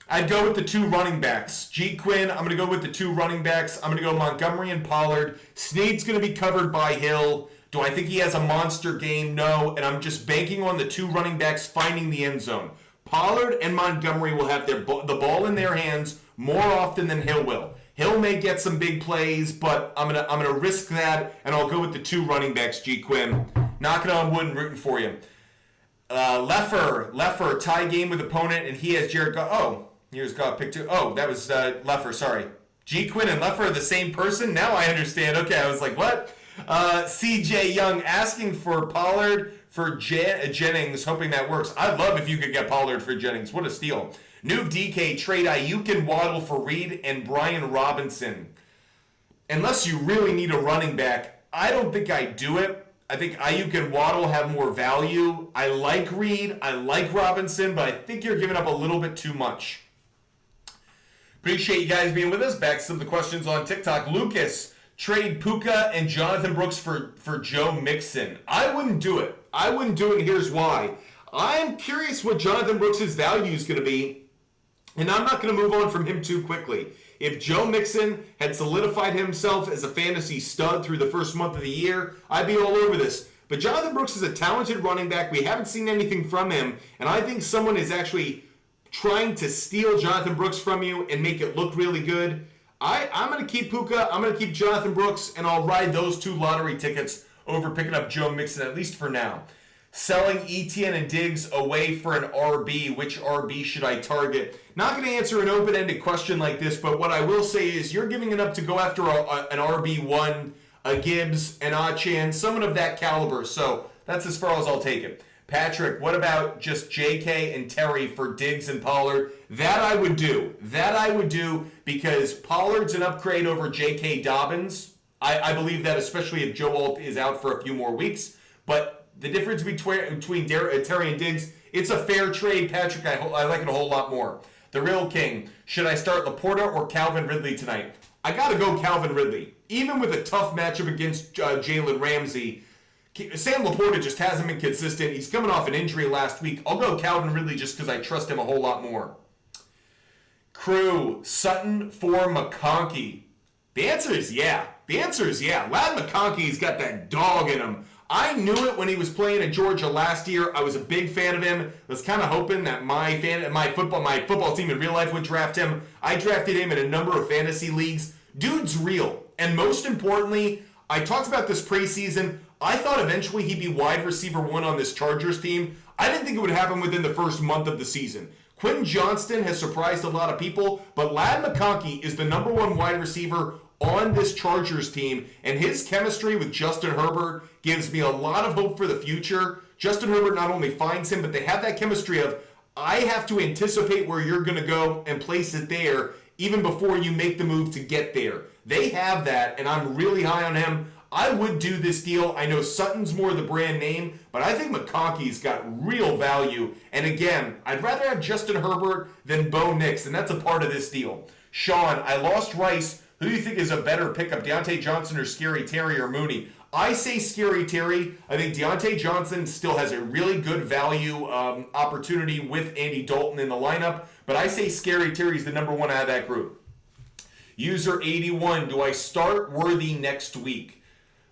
I'd go with the 2 running backs. G. Quinn, I'm going to go with the 2 running backs. I'm going to go Montgomery and Pollard. Snead's going to be covered by Hill. Do I think he has a monster game? No. And I'm just banking on the 2 running backs finding the end zone. Pollard and Montgomery will have the ball in their hands more often than Hill will. Hill may get some big plays, but I'm gonna risk that, and I'll go with the 2 running backs, G. Quinn. Knocking on wood and rooting for you. Leffer, tie game with opponent, and he has Jared Goff. Oh, here's Goff, pick 2. Oh, that was Leffer, sorry. G. Quinn and Leffer are the same person? Now I understand. Okay, I was like, what? CJ Young asking for Pollard for Jennings, hoping that works. I'd love if you could get Pollard for Jennings. What a steal. Nuve DK, trade Ayuk and Waddle for Reed and Brian Robinson. Unless you really need a running back, I don't think I'd do it. I think Ayuk and Waddle have more value. I like Reed, I like Robinson, but I think you're giving up a little bit too much. Appreciate you guys being with us. Back to some of the questions on TikTok. Lucas, trade Puka and Jonathan Brooks for Joe Mixon. I wouldn't do it. And here's why. I'm curious what Jonathan Brooks' value is going to be, and I'm not going to move on from him too quickly. If Joe Mixon had solidified himself as a fantasy stud through the first month of the year, I'd be all over this. But Jonathan Brooks is a talented running back. We haven't seen anything from him, and I think someone is actually trying to steal Jonathan Brooks from you and make it look really good. I'm going to keep Puka, I'm going to keep Jonathan Brooks, and I'll ride those 2 lottery tickets over picking up Joe Mixon, at least for now. Selling Etienne and Diggs away for an RB. Which RB should I target? Not going to answer an open-ended question like this, but what I will say is you're giving it up to go after an RB1, a Gibbs, an Achan, someone of that caliber. So that's as far as I'll take it. Patrick, what about just JK and Terry for Diggs and Pollard? That I would do. That I would do because Pollard's an upgrade over JK Dobbins. I believe that, especially if Joe Alt is out for a few more weeks. But the difference between Terry and Diggs, it's a fair trade, Patrick. I like it a whole lot more. The Real King, should I start Laporta or Calvin Ridley tonight? I got to go Calvin Ridley. Even with a tough matchup against Jalen Ramsey, Sam Laporta just hasn't been consistent. He's coming off an injury last week. I'll go Calvin Ridley just because I trust him a whole lot more. Crew, Sutton for McConkey. The answer is yeah. Lad McConkey's got that dog in him. I knew it when he was playing in Georgia last year. I was a big fan of him. I was kind of hoping that my football team in real life would draft him. I drafted him in a number of fantasy leagues. Dude's real. And most importantly, I talked about this preseason. I thought eventually he'd be wide receiver 1 on this Chargers team. I didn't think it would happen within the first month of the season. Quentin Johnston has surprised a lot of people, but Lad McConkey is the number 1 wide receiver on this Chargers team, and his chemistry with Justin Herbert gives me a lot of hope for the future. Justin Herbert not only finds him, but they have that chemistry of, I have to anticipate where you're going to go and place it there even before you make the move to get there. They have that, and I'm really high on him. I would do this deal. I know Sutton's more the brand name, but I think McConkey's got real value. And again, I'd rather have Justin Herbert than Bo Nix, and that's a part of this deal. Sean, I lost Rice. Who do you think is a better pickup, Deontay Johnson or Scary Terry or Mooney? I say Scary Terry. I think Deontay Johnson still has a really good value opportunity with Andy Dalton in the lineup, but I say Scary Terry's the number 1 out of that group. User 81, do I start Worthy next week?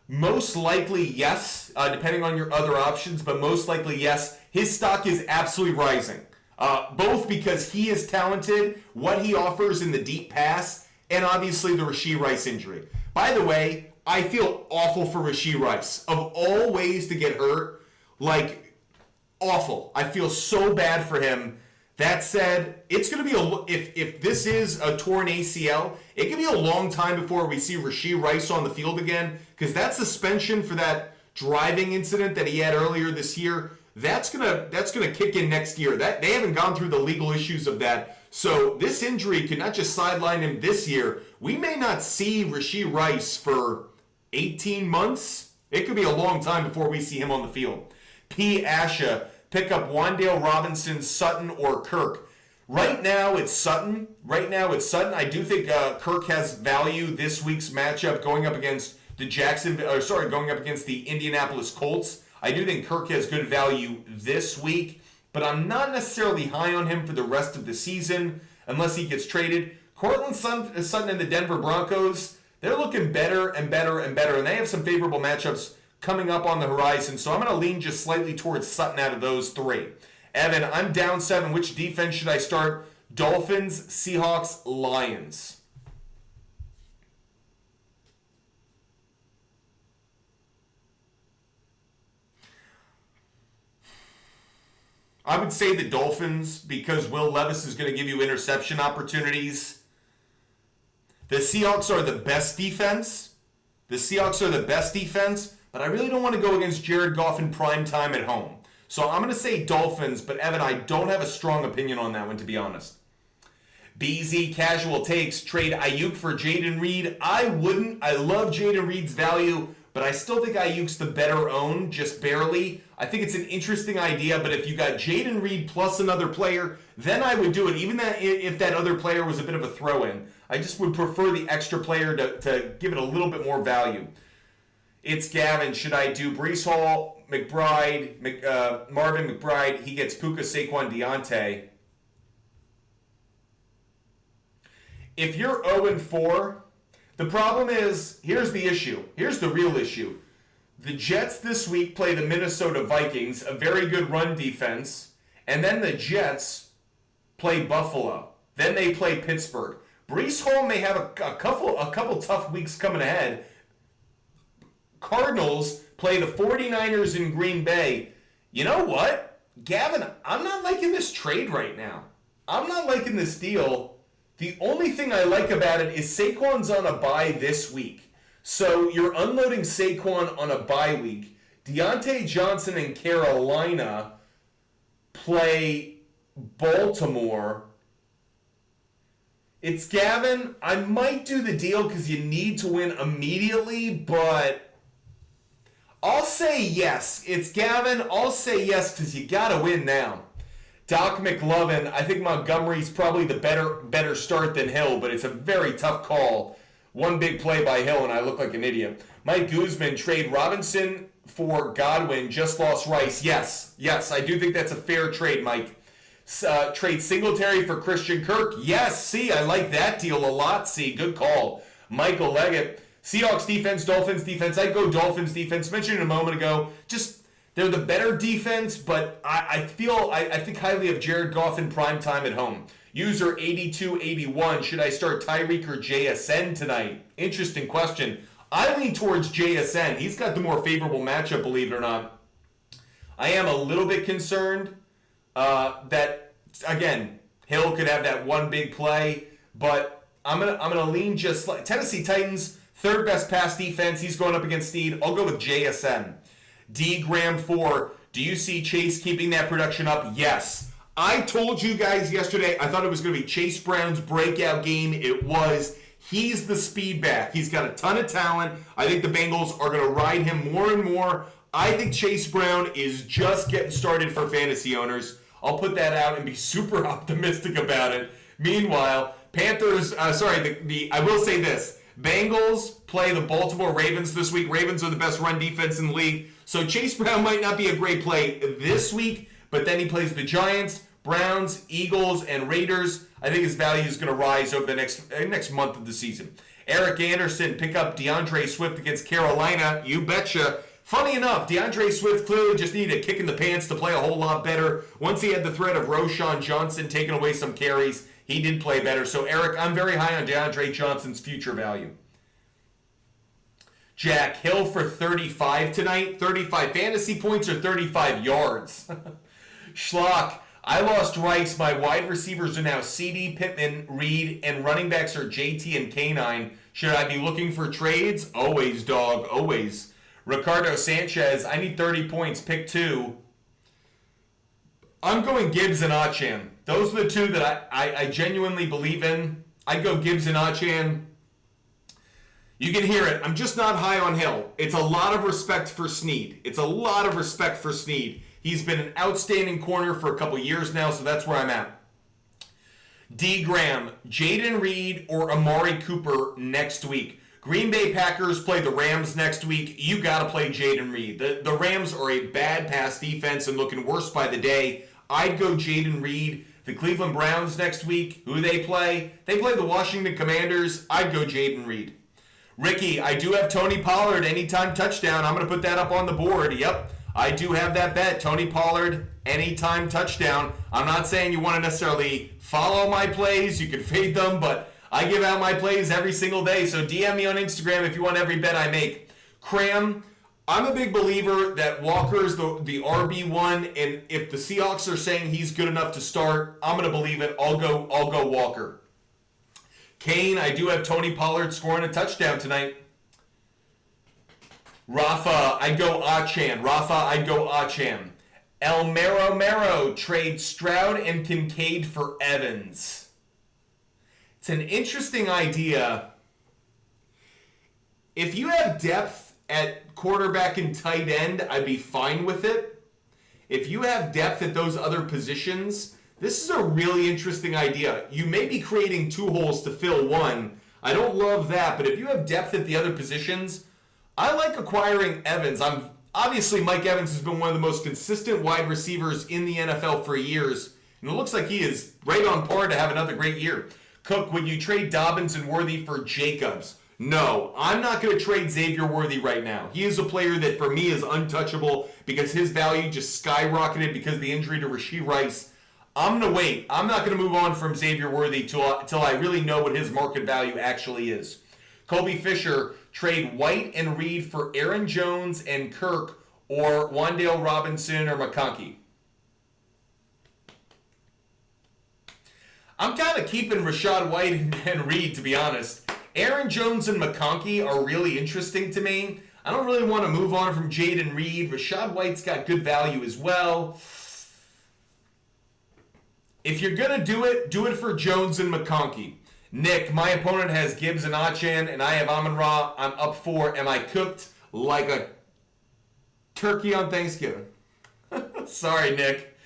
Most likely, yes, depending on your other options, but most likely, yes. His stock is absolutely rising, both because he is talented, what he offers in the deep pass, and obviously the Rashee Rice injury. By the way, I feel awful for Rashee Rice. Of all ways to get hurt, awful. I feel so bad for him. That said, it's going to be if this is a torn ACL, it could be a long time before we see Rashee Rice on the field again, because that suspension for that driving incident that he had earlier this year, that's gonna kick in next year. That they haven't gone through the legal issues of that. So this injury could not just sideline him this year. We may not see Rashee Rice for 18 months. It could be a long time before we see him on the field. P. Asha, pick up Wan'Dale Robinson, Sutton, or Kirk. Right now it's Sutton. I do think Kirk has value this week's matchup going up against going up against the Indianapolis Colts. I do think Kirk has good value this week, but I'm not necessarily high on him for the rest of the season unless he gets traded. Cortland Sutton and the Denver Broncos, they're looking better and better and better, and they have some favorable matchups coming up on the horizon, so I'm going to lean just slightly towards Sutton out of those 3. Evan, I'm down 7. Which defense should I start? Dolphins, Seahawks, Lions. I would say the Dolphins because Will Levis is going to give you interception opportunities. The Seahawks are the best defense. But I really don't want to go against Jared Goff in prime time at home. So I'm going to say Dolphins, but Evan, I don't have a strong opinion on that one, to be honest. BZ Casual Takes, trade Ayuk for Jaden Reed. I wouldn't. I love Jaden Reed's value, but I still think Ayuk's the better own, just barely. I think it's an interesting idea, but if you got Jaden Reed plus another player, then I would do it, even if that other player was a bit of a throw-in. I just would prefer the extra player to give it a little bit more value. It's Gavin. Should I do Breece Hall, McBride, Marvin McBride? He gets Puka, Saquon, Deontay. If you're 0-4, the problem is, here's the issue. Here's the real issue. The Jets this week play the Minnesota Vikings, a very good run defense. And then the Jets play Buffalo. Then they play Pittsburgh. Breece Hall may have a couple tough weeks coming ahead. Cardinals play the 49ers in Green Bay. You know what? Gavin, I'm not liking this trade right now. I'm not liking this deal. The only thing I like about it is Saquon's on a bye this week. So you're unloading Saquon on a bye week. Deontay Johnson and Carolina play Baltimore. It's Gavin. I might do the deal because you need to win immediately, but I'll say yes. It's Gavin. I'll say yes because you got to win now. Doc McLovin, I think Montgomery's probably the better start than Hill, but it's a very tough call. One big play by Hill, and I look like an idiot. Mike Guzman, trade Robinson for Godwin, just lost Rice. Yes, I do think that's a fair trade, Mike. Trade Singletary for Christian Kirk. Yes, see, I like that deal a lot. See, good call. Michael Leggett, Seahawks defense, Dolphins defense. I'd go Dolphins defense. Mentioned a moment ago, just they're the better defense, but I think highly of Jared Goff in prime time at home. User 8281, should I start Tyreek or JSN tonight? Interesting question. I lean towards JSN. He's got the more favorable matchup, believe it or not. I am a little bit concerned that, again, Hill could have that one big play, but I'm gonna lean just like Tennessee Titans, third best pass defense. He's going up against Snead. I'll go with JSN. D Graham 4, do you see Chase keeping that production up? Yes. I told you guys yesterday I thought it was going to be Chase Brown's breakout game. It was. He's the speed back. He's got a ton of talent. I think the Bengals are going to ride him more and more. I think Chase Brown is just getting started for fantasy owners. I'll put that out and be super optimistic about it. Meanwhile, Panthers, I will say this. Bengals play the Baltimore Ravens this week. Ravens are the best run defense in the league. So Chase Brown might not be a great play this week, but then he plays the Giants, Browns, Eagles, and Raiders. I think his value is going to rise over the next month of the season. Eric Anderson, pick up DeAndre Swift against Carolina. You betcha. Funny enough, DeAndre Swift clearly just needed a kick in the pants to play a whole lot better. Once he had the threat of Roschon Johnson taking away some carries, he did play better. So, Eric, I'm very high on DeAndre Johnson's future value. Jack Hill for 35 tonight. 35 fantasy points or 35 yards? Schlock, I lost Rice. My wide receivers are now CD, Pittman, Reed, and running backs are JT and K9. Should I be looking for trades? Always, dog, always. Ricardo Sanchez, I need 30 points. Pick 2. I'm going Gibbs and Achan. Those are the two that I genuinely believe in. I'd go Gibbs and Achan. You can hear it. I'm just not high on Hill. It's a lot of respect for Snead. He's been an outstanding corner for a couple years now, so that's where I'm at. D. Graham, Jaden Reed or Amari Cooper next week. Green Bay Packers play the Rams next week. You got to play Jaden Reed. The Rams are a bad pass defense and looking worse by the day. I'd go Jaden Reed. The Cleveland Browns next week, who they play? They play the Washington Commanders. I'd go Jaden Reed. Ricky, I do have Tony Pollard anytime touchdown. I'm going to put that up on the board. Yep, I do have that bet. Tony Pollard anytime touchdown. I'm not saying you want to necessarily follow my plays. You can fade them, but I give out my plays every single day. So DM me on Instagram if you want every bet I make. Cram, I'm a big believer that Walker's the RB1, and if the Seahawks are saying he's good enough to start, I'm going to believe it. I'll go Walker. Kane, I do have Tony Pollard scoring a touchdown tonight. Rafa, I'd go Achan. El Mero, trade Stroud and Kincaid for Evans. It's an interesting idea. If you have depth at quarterback and tight end, I'd be fine with it. If you have depth at those other positions, this is a really interesting idea. You may be creating 2 holes to fill 1. I don't love that, but if you have depth at the other positions, I like acquiring Evans. Obviously, Mike Evans has been one of the most consistent wide receivers in the NFL for years, and it looks like he is right on par to have another great year. Cook, would you trade Dobbins and Worthy for Jacobs? No, I'm not going to trade Xavier Worthy right now. He is a player that for me is untouchable because his value just skyrocketed because of the injury to Rashee Rice. I'm going to wait. I'm not going to move on from Xavier Worthy till I really know what his market value actually is. Kobe Fisher, trade White and Reed for Aaron Jones and Kirk or Wan'Dale Robinson or McConkey. I'm kind of keeping Rachaad White and Reed, to be honest. Aaron Jones and McConkey are really interesting to me. I don't really want to move on from Jaden Reed. Rachaad White's got good value as well. If you're going to do it for Jones and McConkey. Nick, my opponent has Gibbs and Achan, and I have Amon-Ra. I'm up 4. Am I cooked like a turkey on Thanksgiving? Sorry, Nick.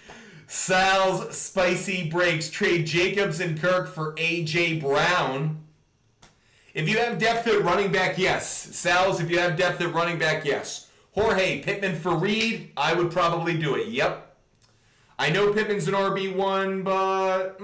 Sal's Spicy Breaks. Trade Jacobs and Kirk for A.J. Brown. If you have depth at running back, yes. Sal's, if you have depth at running back, yes. Jorge, Pittman for Reed, I would probably do it. Yep. I know Pittman's an RB1, but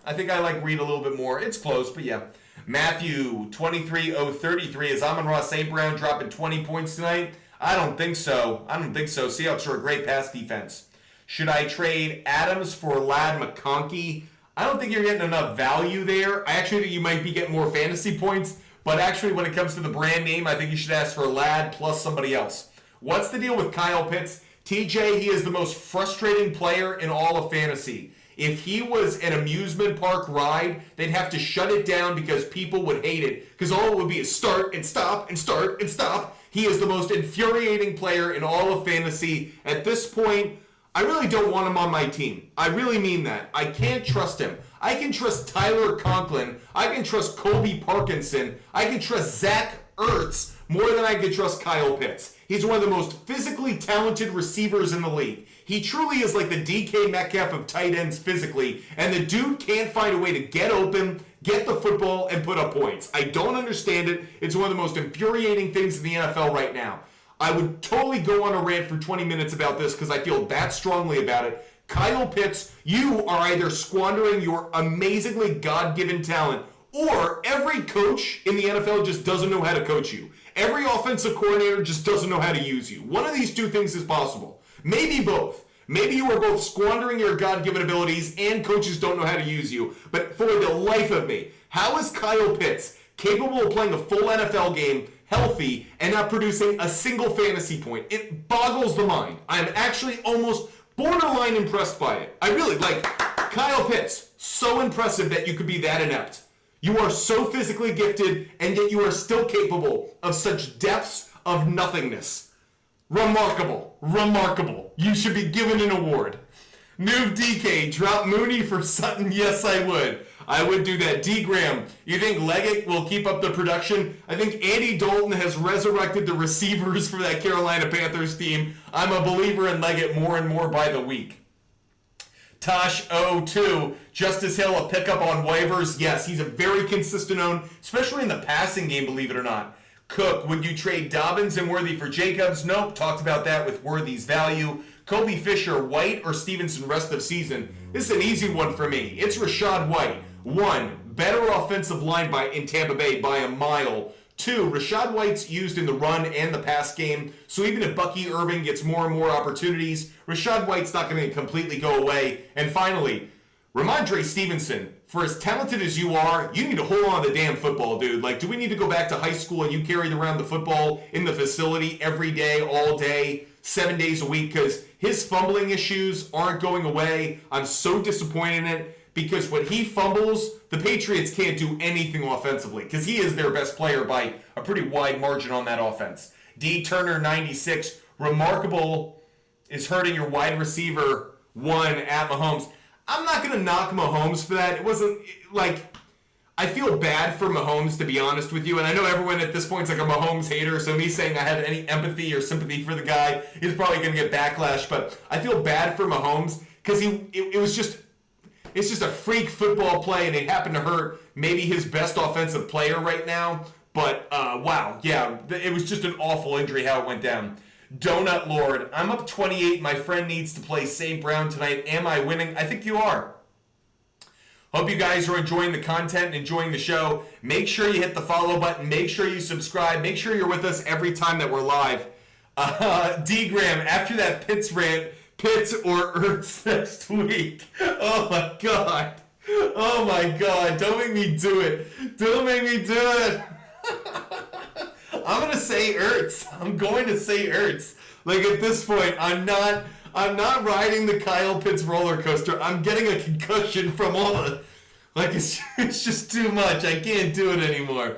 I think I like Reed a little bit more. It's close, but yeah. Matthew, 23033. Is Amon-Ra St. Brown dropping 20 points tonight? I don't think so. Seahawks are a great pass defense. Should I trade Adams for Ladd McConkey? I don't think you're getting enough value there. I actually think you might be getting more fantasy points, but actually when it comes to the brand name, I think you should ask for Ladd plus somebody else. What's the deal with Kyle Pitts? TJ, he is the most frustrating player in all of fantasy. If he was an amusement park ride, they'd have to shut it down because people would hate it. Because all it would be is start and stop and start and stop. He is the most infuriating player in all of fantasy. At this point, I really don't want him on my team. I really mean that. I can't trust him. I can trust Tyler Conklin. I can trust Colby Parkinson. I can trust Zach Ertz more than I can trust Kyle Pitts. He's one of the most physically talented receivers in the league. He truly is like the DK Metcalf of tight ends physically, and the dude can't find a way to get open, get the football, and put up points. I don't understand it. It's one of the most infuriating things in the NFL right now. I would totally go on a rant for 20 minutes about this because I feel that strongly about it. Kyle Pitts, you are either squandering your amazingly God-given talent, or every coach in the NFL just doesn't know how to coach you. Every offensive coordinator just doesn't know how to use you. One of these two things is possible. Maybe both. Maybe you are both squandering your God-given abilities and coaches don't know how to use you. But for the life of me, how is Kyle Pitts capable of playing a full NFL game, healthy, and not producing a single fantasy point? It boggles the mind. I'm actually almost borderline impressed by it. I really like Kyle Pitts. So impressive that you could be that inept. You are so physically gifted, and yet you are still capable of such depths of nothingness. Remarkable. Remarkable. You should be given an award. Noob DK, drop Mooney for Sutton? Yes, I would. I would do that. D. Graham, you think Leggett will keep up the production? I think Andy Dalton has resurrected the receivers for that Carolina Panthers team. I'm a believer in Leggett more and more by the week. Tosh02, Justice Hill, a pickup on waivers? Yes, he's a very consistent own, especially in the passing game, believe it or not. Cook, would you trade Dobbins and Worthy for Jacobs? Nope, talked about that with Worthy's value. Kobe Fisher, White or Stevenson rest of season? This is an easy one for me. It's Rachaad White. 1, better offensive line in Tampa Bay by a mile. 2, Rachaad White's used in the run and the pass game, so even if Bucky Irving gets more and more opportunities, Rachaad White's not going to completely go away. And finally, Ramondre Stevenson, for as talented as you are, you need to hold on to the damn football, dude. Like, do we need to go back to high school and you carried around the football in the facility every day, all day, 7 days a week? Because his fumbling issues aren't going away. I'm so disappointed in it. Because when he fumbles, the Patriots can't do anything offensively because he is their best player by a pretty wide margin on that offense. D. Turner, 96. Remarkable is hurting your wide receiver 1 at Mahomes. I'm not going to knock Mahomes for that. It wasn't like, I feel bad for Mahomes, to be honest with you. And I know everyone at this point is like a Mahomes hater, so me saying I have any empathy or sympathy for the guy is probably going to get backlash. But I feel bad for Mahomes because it's just a freak football play, and it happened to hurt maybe his best offensive player right now. But, wow, yeah, it was just an awful injury how it went down. Donut Lord, I'm up 28. My friend needs to play St. Brown tonight. Am I winning? I think you are. Hope you guys are enjoying the content and enjoying the show. Make sure you hit the follow button. Make sure you subscribe. Make sure you're with us every time that we're live. D-Gram, after that Pitts rant, Pitts or Ertz next week. Oh my God. Oh my God. Don't make me do it. Don't make me do it. I'm going to say Ertz. I'm going to say Ertz. Like at this point, I'm not riding the Kyle Pitts roller coaster. I'm getting a concussion from all the, like it's just too much. I can't do it anymore.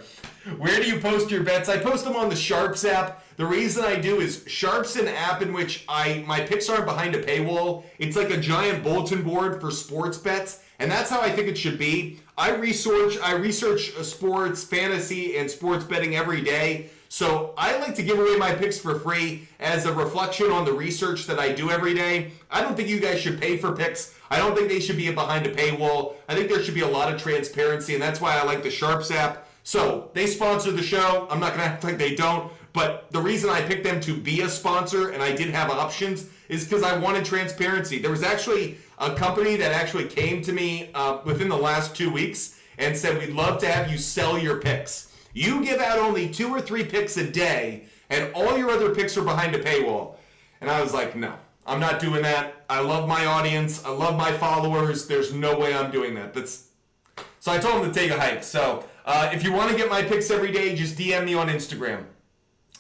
Where do you post your bets? I post them on the SHARPZ app. The reason I do is SHARPZ an app in which my picks aren't behind a paywall. It's like a giant bulletin board for sports bets, and that's how I think it should be. I research sports, fantasy, and sports betting every day. So I like to give away my picks for free as a reflection on the research that I do every day. I don't think you guys should pay for picks. I don't think they should be behind a paywall. I think there should be a lot of transparency, and that's why I like the SHARPZ app. So they sponsor the show. I'm not going to act like they don't. But the reason I picked them to be a sponsor, and I did have options, is because I wanted transparency. There was actually a company that actually came to me within the last 2 weeks and said, we'd love to have you sell your picks. You give out only 2 or 3 picks a day, and all your other picks are behind a paywall. And I was like, no, I'm not doing that. I love my audience. I love my followers. There's no way I'm doing that. So I told them to take a hike. So if you want to get my picks every day, just DM me on Instagram.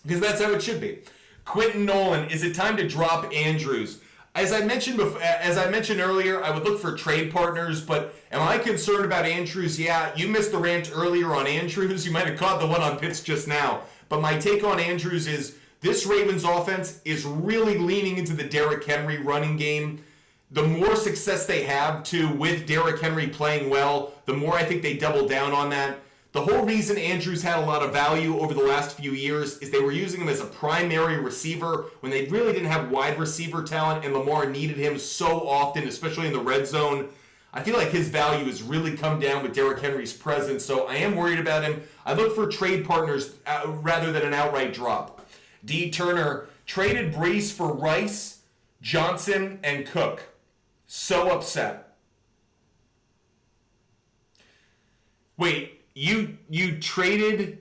Because that's how it should be. Quentin Nolan, is it time to drop Andrews? As I mentioned earlier, I would look for trade partners, but am I concerned about Andrews? Yeah, you missed the rant earlier on Andrews. You might have caught the one on Pitts just now. But my take on Andrews is this Ravens offense is really leaning into the Derrick Henry running game. The more success they have, too, with Derrick Henry playing well, the more I think they double down on that. The whole reason Andrews had a lot of value over the last few years is they were using him as a primary receiver when they really didn't have wide receiver talent, and Lamar needed him so often, especially in the red zone. I feel like his value has really come down with Derrick Henry's presence, so I am worried about him. I look for trade partners rather than an outright drop. D. Turner traded Brees for Rice, Johnson, and Cook. So upset. Wait. You traded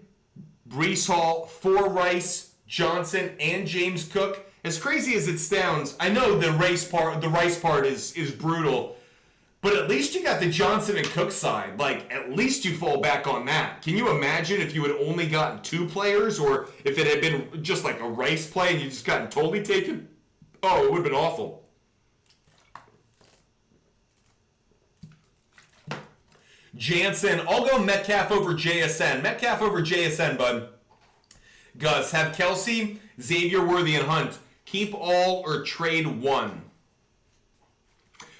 Brees Hall for Rice, Johnson, and James Cook. As crazy as it sounds, I know the Rice part is brutal, but at least you got the Johnson and Cook side. Like, at least you fall back on that. Can you imagine if you had only gotten 2 players, or if it had been just like a Rice play and you just gotten totally taken? Oh, it would have been awful. Jansen, I'll go Metcalf over JSN. Metcalf over JSN, bud. Gus, have Kelsey, Xavier Worthy, and Hunt. Keep all or trade one.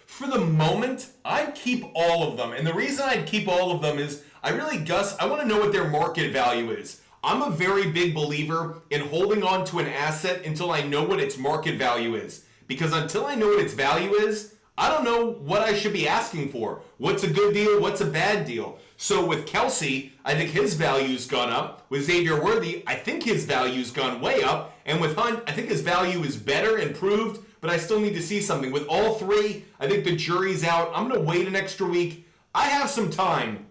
For the moment, I'd keep all of them. And the reason I'd keep all of them is, I want to know what their market value is. I'm a very big believer in holding on to an asset until I know what its market value is. Because until I know what its value is, I don't know what I should be asking for. What's a good deal? What's a bad deal? So with Kelsey, I think his value's gone up. With Xavier Worthy, I think his value's gone way up. And with Hunt, I think his value is better, improved, but I still need to see something. With all 3, I think the jury's out. I'm going to wait an extra week. I have some time.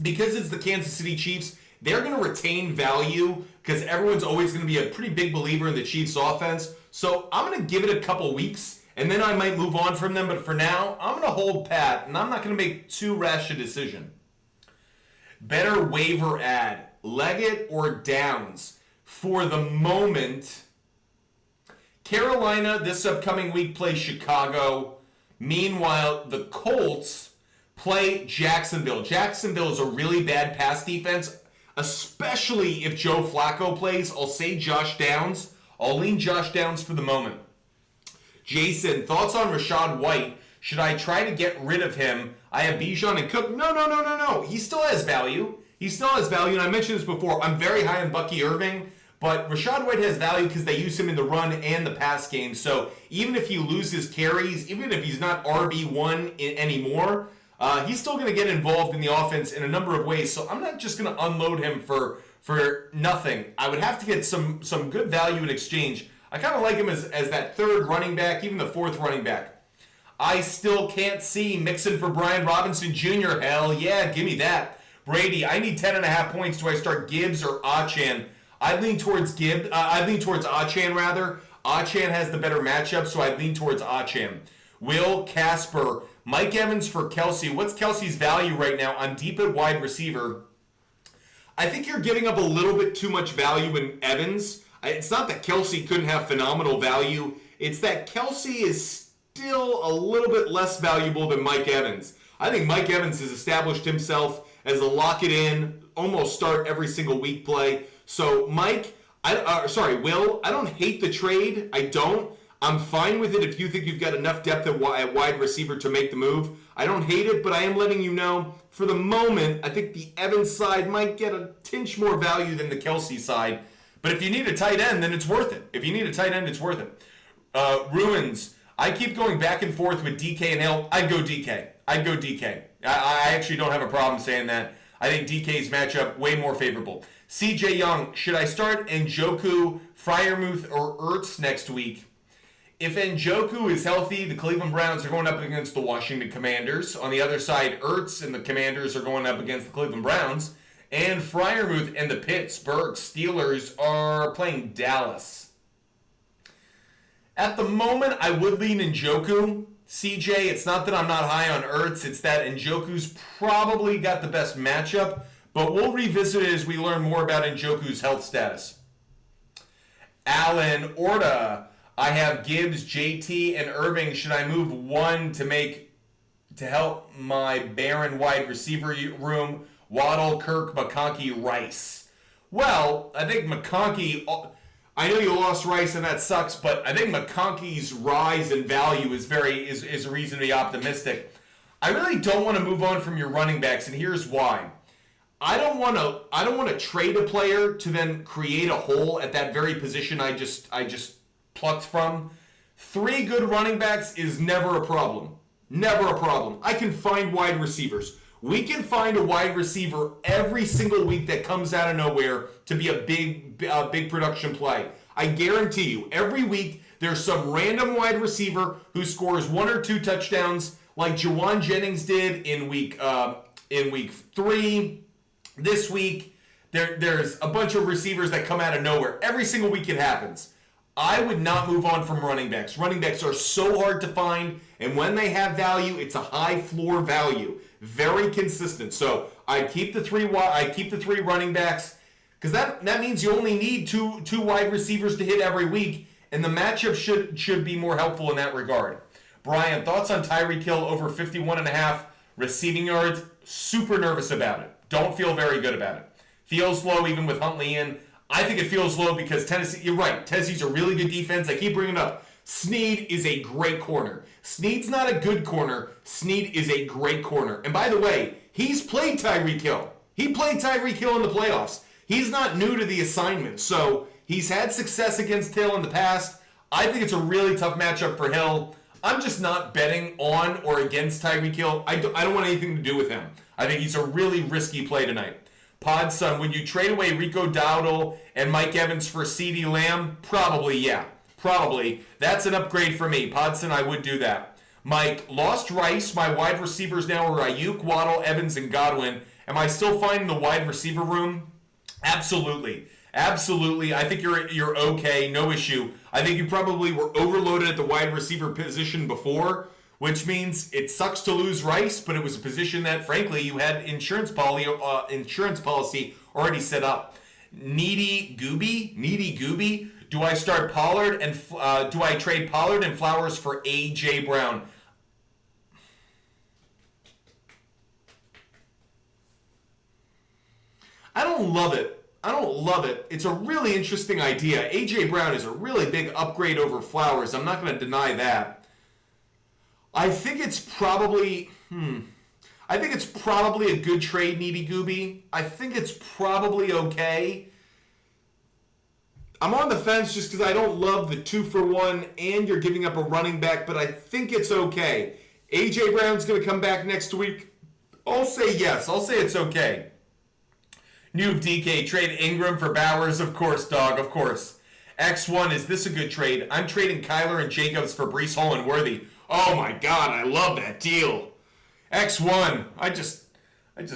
Because it's the Kansas City Chiefs, they're going to retain value because everyone's always going to be a pretty big believer in the Chiefs offense. So I'm going to give it a couple weeks. And then I might move on from them, but for now, I'm going to hold pat, and I'm not going to make too rash a decision. Better waiver ad, Leggett or Downs? For the moment, Carolina this upcoming week plays Chicago. Meanwhile, the Colts play Jacksonville. Jacksonville is a really bad pass defense, especially if Joe Flacco plays. I'll say Josh Downs. I'll lean Josh Downs for the moment. Jason, thoughts on Rachaad White? Should I try to get rid of him? I have Bijan and Cook. No. He still has value. And I mentioned this before. I'm very high on Bucky Irving, but Rachaad White has value because they use him in the run and the pass game. So even if he loses carries, even if he's not RB1 anymore, he's still going to get involved in the offense in a number of ways. So I'm not just going to unload him for nothing. I would have to get some good value in exchange. I kind of like him as that 3rd running back, even the 4th running back. I still can't see Mixon for Brian Robinson Jr. Hell yeah, give me that. Brady, I need 10.5 points. Do I start Gibbs or Achan? I'd lean towards Achan rather. Achan has the better matchup, so I'd lean towards Achan. Will Casper, Mike Evans for Kelsey. What's Kelsey's value right now? I'm deep at wide receiver. I think you're giving up a little bit too much value in Evans. It's not that Kelsey couldn't have phenomenal value. It's that Kelsey is still a little bit less valuable than Mike Evans. I think Mike Evans has established himself as a lock it in, almost start every single week play. So Will, I don't hate the trade. I don't. I'm fine with it if you think you've got enough depth at wide receiver to make the move. I don't hate it, but I am letting you know, for the moment, I think the Evans side might get a tinge more value than the Kelsey side. But if you need a tight end, then it's worth it. Ruins. I keep going back and forth with DK and Hill. I'd go DK. I actually don't have a problem saying that. I think DK's matchup way more favorable. CJ Young, should I start Njoku, Freiermuth, or Ertz next week? If Njoku is healthy, the Cleveland Browns are going up against the Washington Commanders. On the other side, Ertz and the Commanders are going up against the Cleveland Browns. And Freiermuth and the Pittsburgh Steelers are playing Dallas. At the moment, I would lean Njoku. CJ, it's not that I'm not high on Ertz. It's that Njoku's probably got the best matchup. But we'll revisit it as we learn more about Njoku's health status. Alan Orta. I have Gibbs, JT, and Irving. Should I move one to help my barren wide receiver room? Waddle, Kirk, McConkey, Rice. Well, I think McConkey... I know you lost Rice and that sucks, but I think McConkey's rise in value is a reason to be optimistic. I really don't want to move on from your running backs, and here's why. I don't want to trade a player to then create a hole at that very position I just plucked from. 3 good running backs is never a problem. Never a problem. I can find wide receivers. We can find a wide receiver every single week that comes out of nowhere to be a big production play. I guarantee you, every week there's some random wide receiver who scores 1 or 2 touchdowns, like Jawan Jennings did in week 3. This week, there's a bunch of receivers that come out of nowhere. Every single week it happens. I would not move on from running backs. Running backs are so hard to find, and when they have value, it's a high floor value. Very consistent. So I keep the 3 running backs, because that means you only need two wide receivers to hit every week, and the matchup should be more helpful in that regard. Brian, thoughts on Tyreek Hill over 51.5 receiving yards? Super nervous about it. Don't feel very good about it. Feels low even with Huntley in. I think it feels low because Tennessee, you're right, Tennessee's a really good defense. I keep bringing it up. Snead is a great corner. Snead's not a good corner. Snead is a great corner. And by the way, he's played Tyreek Hill. He played Tyreek Hill in the playoffs. He's not new to the assignment. So he's had success against Hill in the past. I think it's a really tough matchup for Hill. I'm just not betting on or against Tyreek Hill. I don't want anything to do with him. I think he's a really risky play tonight. Podson, would you trade away Rico Dowdle and Mike Evans for CeeDee Lamb? Probably, yeah. Probably. That's an upgrade for me. Podson, I would do that. Mike, lost Rice. My wide receivers now are Ayuk, Waddle, Evans, and Godwin. Am I still finding the wide receiver room? Absolutely. Absolutely. I think you're okay. No issue. I think you probably were overloaded at the wide receiver position before, which means it sucks to lose Rice, but it was a position that, frankly, you had insurance policy already set up. Needy Gooby. Do I start Pollard and do I trade Pollard and Flowers for A.J. Brown? I don't love it. It's a really interesting idea. A.J. Brown is a really big upgrade over Flowers. I'm not going to deny that. I think it's probably a good trade, Needy Gooby. I think it's probably okay. I'm on the fence just because I don't love the 2-for-1 and you're giving up a running back, but I think it's okay. A.J. Brown's going to come back next week. I'll say yes. I'll say it's okay. New DK, trade Ingram for Bowers. Of course, dog. Of course. X1, is this a good trade? I'm trading Kyler and Jacobs for Breece Hall and Worthy. Oh my God, I love that deal. X1, I just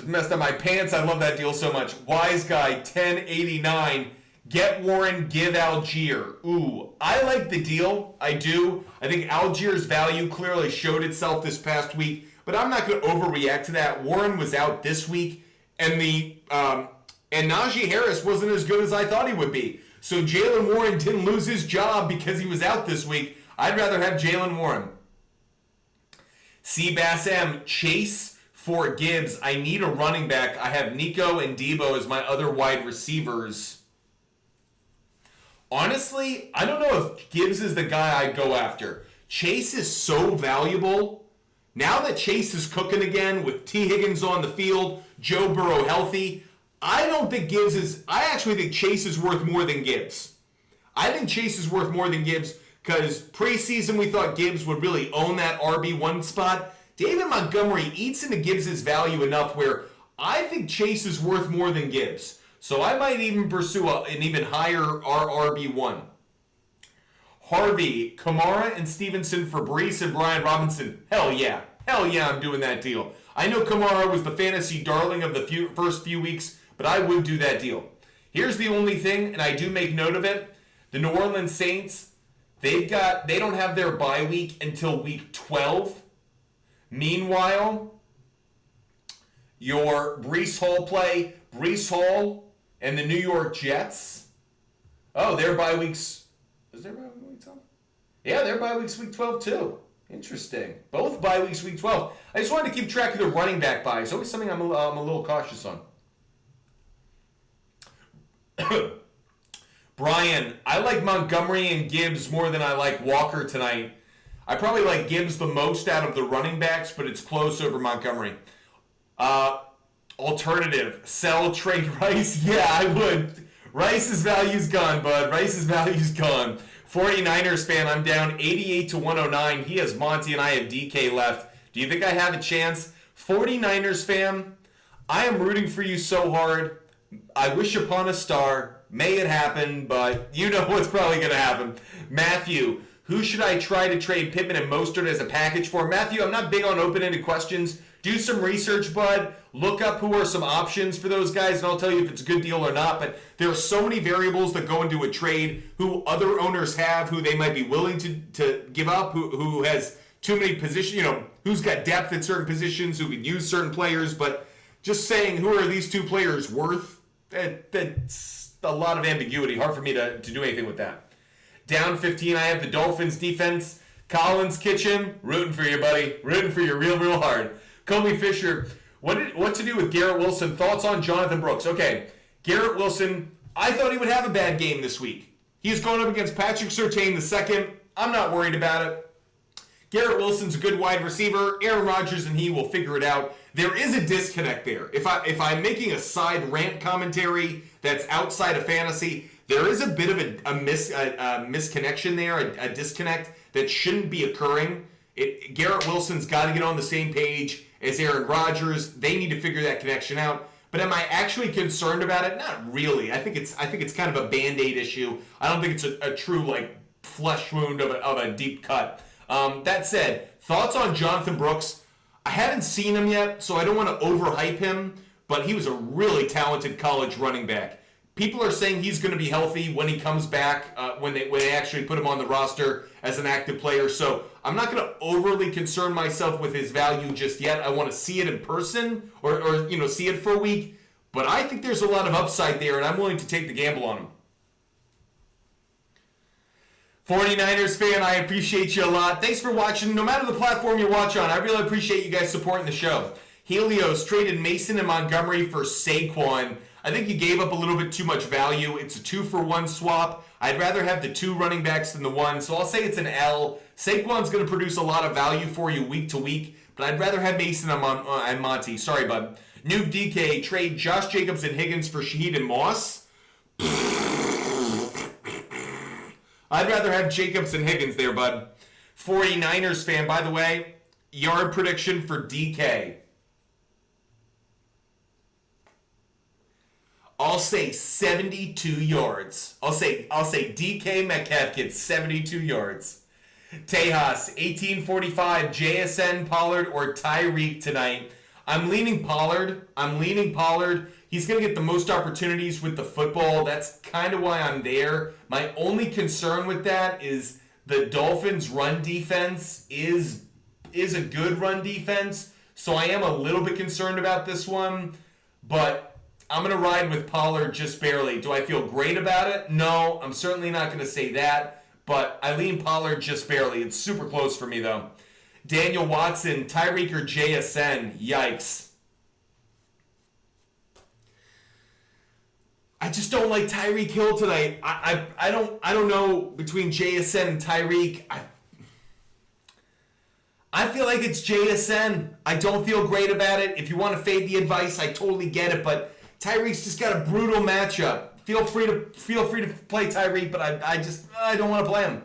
messed up my pants. I love that deal so much. Wise Guy, 1089. Get Warren, give Algier. Ooh, I like the deal. I do. I think Algier's value clearly showed itself this past week, but I'm not going to overreact to that. Warren was out this week, and Najee Harris wasn't as good as I thought he would be. So Jalen Warren didn't lose his job because he was out this week. I'd rather have Jalen Warren. Seabass M, Chase for Gibbs. I need a running back. I have Nico and Debo as my other wide receivers. Honestly, I don't know if Gibbs is the guy I'd go after. Chase is so valuable. Now that Chase is cooking again with T. Higgins on the field, Joe Burrow healthy, I don't think Gibbs is... I actually think Chase is worth more than Gibbs. I think Chase is worth more than Gibbs because preseason we thought Gibbs would really own that RB1 spot. David Montgomery eats into Gibbs' value enough where I think Chase is worth more than Gibbs. So I might even pursue an even higher RB1. Harvey, Kamara and Stevenson for Breece and Brian Robinson. Hell yeah. Hell yeah, I'm doing that deal. I know Kamara was the fantasy darling of the first few weeks, but I would do that deal. Here's the only thing, and I do make note of it. The New Orleans Saints, they don't have their bye week until week 12. Meanwhile, your Breece Hall play, Breece Hall and the New York Jets. Oh, their bye weeks. Is there bye week 12? Yeah, their bye weeks week 12 too. Interesting. Both bye weeks week 12. I just wanted to keep track of the running back buys. Always something I'm a little cautious on. Brian, I like Montgomery and Gibbs more than I like Walker tonight. I probably like Gibbs the most out of the running backs, but it's close over Montgomery. Alternative, sell, trade Rice. Yeah, I would. Rice's value's gone, bud. Rice's value's gone. 49ers fan, I'm down 88 to 109. He has Monty and I have DK left. Do you think I have a chance? 49ers fan, I am rooting for you so hard. I wish upon a star. May it happen, but you know what's probably going to happen. Matthew, who should I try to trade Pittman and Mostert as a package for? Matthew, I'm not big on open-ended questions. Do some research, bud. Look up who are some options for those guys, and I'll tell you if it's a good deal or not. But there are so many variables that go into a trade, who other owners have, who they might be willing to give up, who has too many positions, who's got depth at certain positions, who can use certain players. But just saying who are these two players worth, that's a lot of ambiguity. Hard for me to do anything with that. Down 15, I have the Dolphins defense. Collins Kitchen, rooting for you, buddy. Rooting for you real, real hard. Comey Fisher, what to do with Garrett Wilson? Thoughts on Jonathan Brooks? Okay, Garrett Wilson, I thought he would have a bad game this week. He's going up against Patrick Surtain II. I'm not worried about it. Garrett Wilson's a good wide receiver. Aaron Rodgers and he will figure it out. There is a disconnect there. If I'm making a side rant commentary that's outside of fantasy, there is a bit of a misconnection there, a disconnect that shouldn't be occurring. Garrett Wilson's got to get on the same page as Aaron Rodgers. They need to figure that connection out. But am I actually concerned about it? Not really. I think it's kind of a Band-Aid issue. I don't think it's a true flesh wound of a deep cut. That said, thoughts on Jonathan Brooks? I haven't seen him yet, so I don't want to overhype him, but he was a really talented college running back. People are saying he's going to be healthy when he comes back, when they actually put him on the roster as an active player. So I'm not going to overly concern myself with his value just yet. I want to see it in person or see it for a week. But I think there's a lot of upside there, and I'm willing to take the gamble on him. 49ers fan, I appreciate you a lot. Thanks for watching. No matter the platform you watch on, I really appreciate you guys supporting the show. Helios traded Mason and Montgomery for Saquon. I think you gave up a little bit too much value. It's a 2-for-1 swap. I'd rather have the 2 running backs than the 1, so I'll say it's an L. Saquon's going to produce a lot of value for you week to week, but I'd rather have Mason and Monty. Sorry, bud. Noob DK, trade Josh Jacobs and Higgins for Shaheed and Moss. I'd rather have Jacobs and Higgins there, bud. 49ers fan, by the way, yard prediction for DK. I'll say 72 yards. I'll say DK Metcalf gets 72 yards. Tejas, 1845, JSN, Pollard, or Tyreek tonight. I'm leaning Pollard. He's going to get the most opportunities with the football. That's kind of why I'm there. My only concern with that is the Dolphins' run defense is a good run defense. So I am a little bit concerned about this one. But I'm going to ride with Pollard just barely. Do I feel great about it? No, I'm certainly not going to say that. But I lean Pollard just barely. It's super close for me, though. Daniel Watson, Tyreek or JSN? Yikes. I just don't like Tyreek Hill tonight. I don't know between JSN and Tyreek. I feel like it's JSN. I don't feel great about it. If you want to fade the advice, I totally get it. But Tyreek's just got a brutal matchup. Feel free to play Tyreek, but I don't want to play him.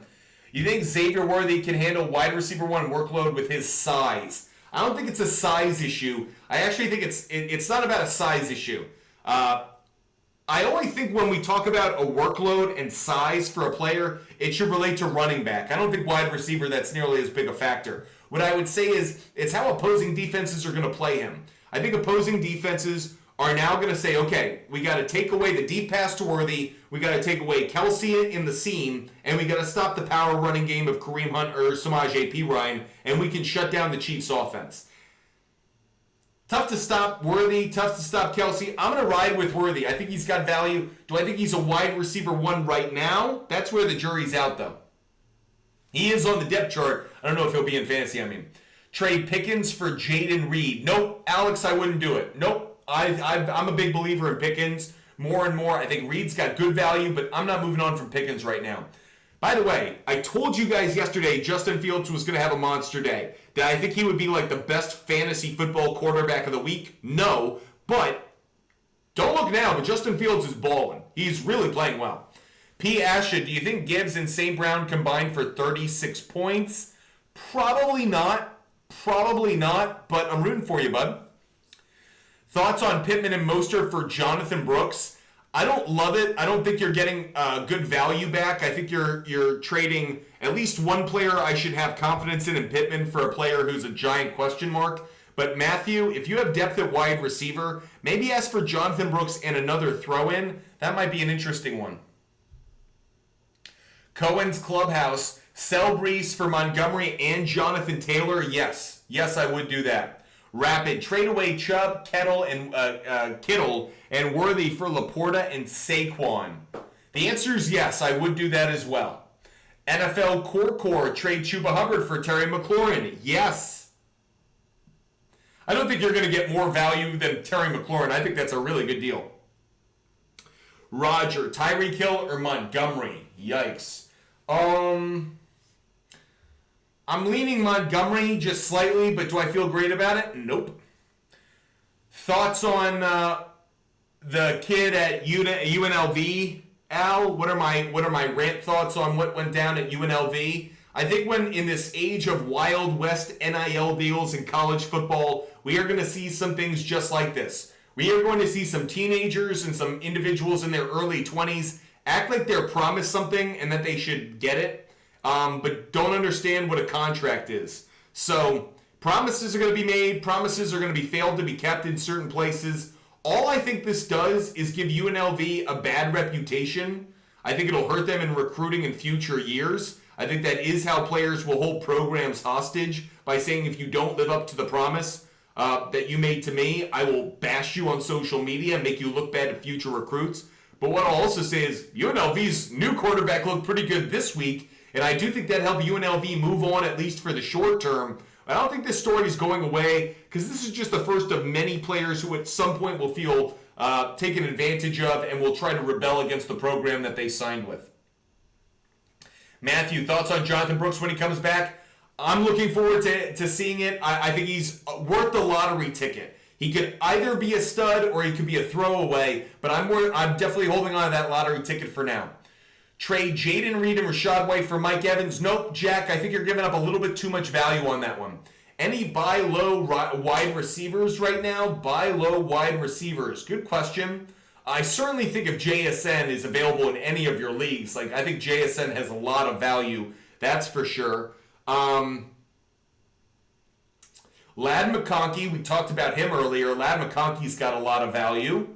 You think Xavier Worthy can handle wide receiver one workload with his size? I don't think it's a size issue. I actually think it's not about a size issue. I only think when we talk about a workload and size for a player, it should relate to running back. I don't think wide receiver that's nearly as big a factor. What I would say is it's how opposing defenses are going to play him. I think opposing defenses are now going to say, okay, we got to take away the deep pass to Worthy, we got to take away Kelsey in the seam, and we got to stop the power running game of Kareem Hunt or Samaje Perine, and we can shut down the Chiefs' offense. Tough to stop Worthy, tough to stop Kelsey. I'm going to ride with Worthy. I think he's got value. Do I think he's a wide receiver one right now? That's where the jury's out, though. He is on the depth chart. I don't know if he'll be in fantasy, Trade Pickens for Jaden Reed. Nope, Alex, I wouldn't do it. Nope. I'm a big believer in Pickens more and more. I think Reed's got good value, but I'm not moving on from Pickens right now. By the way, I told you guys yesterday Justin Fields was going to have a monster day. Did I think he would be like the best fantasy football quarterback of the week? No, but don't look now, but Justin Fields is balling. He's really playing well. P. Asha, do you think Gibbs and St. Brown combined for 36 points? Probably not, but I'm rooting for you, bud. Thoughts on Pittman and Mostert for Jonathan Brooks? I don't love it. I don't think you're getting good value back. I think you're trading at least one player I should have confidence in Pittman for a player who's a giant question mark. But Matthew, if you have depth at wide receiver, maybe ask for Jonathan Brooks and another throw-in. That might be an interesting one. Cohen's Clubhouse, sell Brees for Montgomery and Jonathan Taylor? Yes. Yes, I would do that. Rapid, trade away Chubb, Kittle, and Worthy for Laporta and Saquon. The answer is yes, I would do that as well. NFL Core, trade Chuba Hubbard for Terry McLaurin. Yes. I don't think you're going to get more value than Terry McLaurin. I think that's a really good deal. Roger, Tyreek Hill or Montgomery? Yikes. I'm leaning Montgomery just slightly, but do I feel great about it? Nope. Thoughts on the kid at UNLV? Al, what are my rant thoughts on what went down at UNLV? I think when in this age of Wild West NIL deals in college football, we are going to see some things just like this. We are going to see some teenagers and some individuals in their early 20s act like they're promised something and that they should get it. But don't understand what a contract is. So promises are going to be made. Promises are going to be failed to be kept in certain places. All I think this does is give UNLV a bad reputation. I think it'll hurt them in recruiting in future years. I think that is how players will hold programs hostage by saying if you don't live up to the promise that you made to me, I will bash you on social media and make you look bad at future recruits. But what I'll also say is UNLV's new quarterback looked pretty good this week. And I do think that helped UNLV move on, at least for the short term. I don't think this story is going away, because this is just the first of many players who at some point will feel taken advantage of and will try to rebel against the program that they signed with. Matthew, thoughts on Jonathan Brooks when he comes back? I'm looking forward to seeing it. I think he's worth the lottery ticket. He could either be a stud or he could be a throwaway, but I'm definitely holding on to that lottery ticket for now. Trade Jaden Reed and Rashad White for Mike Evans. Nope, Jack, I think you're giving up a little bit too much value on that one. Any buy low wide receivers right now? Buy low wide receivers. Good question. I certainly think if JSN is available in any of your leagues, like I think JSN has a lot of value. That's for sure. Lad McConkey, we talked about him earlier. Lad McConkey's got a lot of value.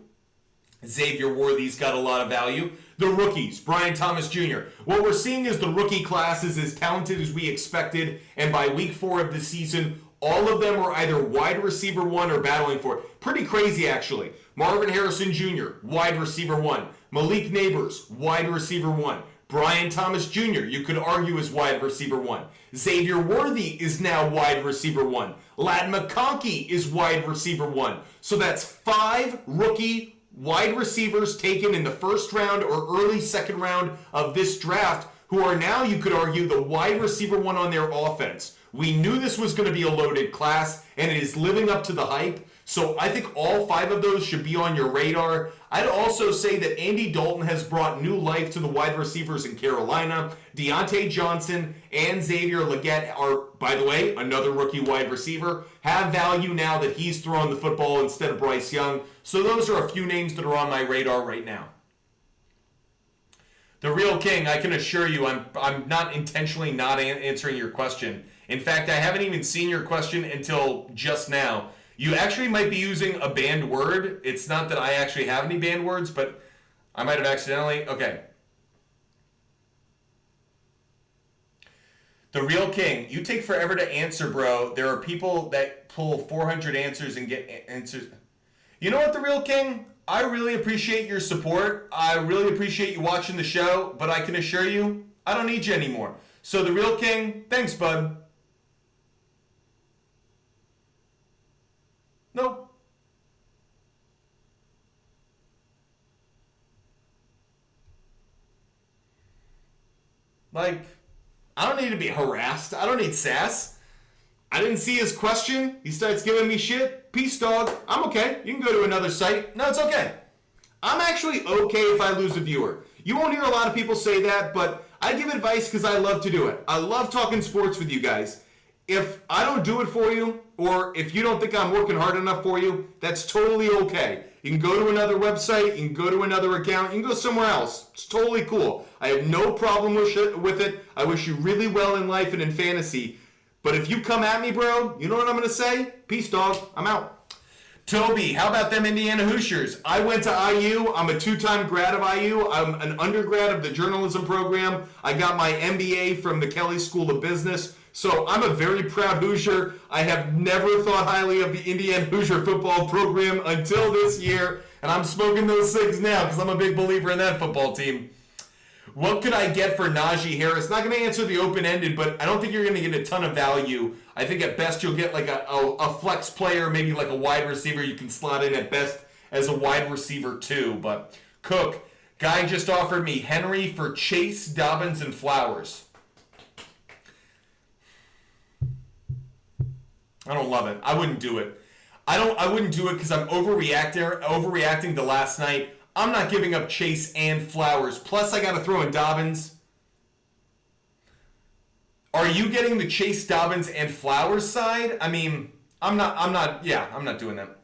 Xavier Worthy's got a lot of value. The rookies, Brian Thomas Jr. What we're seeing is the rookie class is as talented as we expected, and by week 4 of the season, all of them are either wide receiver 1 or battling for it. Pretty crazy, actually. Marvin Harrison Jr., wide receiver 1. Malik Neighbors, wide receiver 1. Brian Thomas Jr., you could argue is wide receiver 1. Xavier Worthy is now wide receiver 1. Lad McConkey is wide receiver 1. So that's 5 rookie wide receivers taken in the first round or early second round of this draft who are now, you could argue, the wide receiver 1 on their offense. We knew this was going to be a loaded class, and it is living up to the hype. So I think all 5 of those should be on your radar. I'd also say that Andy Dalton has brought new life to the wide receivers in Carolina. Deontay Johnson and Xavier Legette are, by the way, another rookie wide receiver, have value now that he's throwing the football instead of Bryce Young. So those are a few names that are on my radar right now. The real king, I can assure you, I'm not intentionally not answering your question. In fact, I haven't even seen your question until just now. You actually might be using a banned word. It's not that I actually have any banned words, but I might have accidentally. Okay. The real king. You take forever to answer, bro. There are people that pull 400 answers and get answers. You know what, the real king? I really appreciate your support. I really appreciate you watching the show, but I can assure you, I don't need you anymore. So the real king, thanks, bud. Nope. Like, I don't need to be harassed. I don't need sass. I didn't see his question. He starts giving me shit. Peace, dog. I'm okay. You can go to another site. No, it's okay. I'm actually okay if I lose a viewer. You won't hear a lot of people say that, but I give advice because I love to do it. I love talking sports with you guys. If I don't do it for you, or if you don't think I'm working hard enough for you, that's totally okay. You can go to another website, you can go to another account, you can go somewhere else. It's totally cool. I have no problem with it. I wish you really well in life and in fantasy. But if you come at me, bro, you know what I'm going to say? Peace, dog. I'm out. Toby, how about them Indiana Hoosiers? I went to IU. I'm a 2-time grad of IU. I'm an undergrad of the journalism program. I got my MBA from the Kelley School of Business. So I'm a very proud Hoosier. I have never thought highly of the Indiana Hoosier football program until this year. And I'm smoking those cigs now because I'm a big believer in that football team. What could I get for Najee Harris? Not going to answer the open-ended, but I don't think you're going to get a ton of value. I think at best you'll get like a flex player, maybe like a wide receiver you can slot in at best as a wide receiver too. But Cook, guy just offered me Henry for Chase, Dobbins, and Flowers. I don't love it. I wouldn't do it. I wouldn't do it because I'm overreacting to last night. I'm not giving up Chase and Flowers. Plus, I got to throw in Dobbins. Are you getting the Chase, Dobbins, and Flowers side? I mean, I'm not doing that.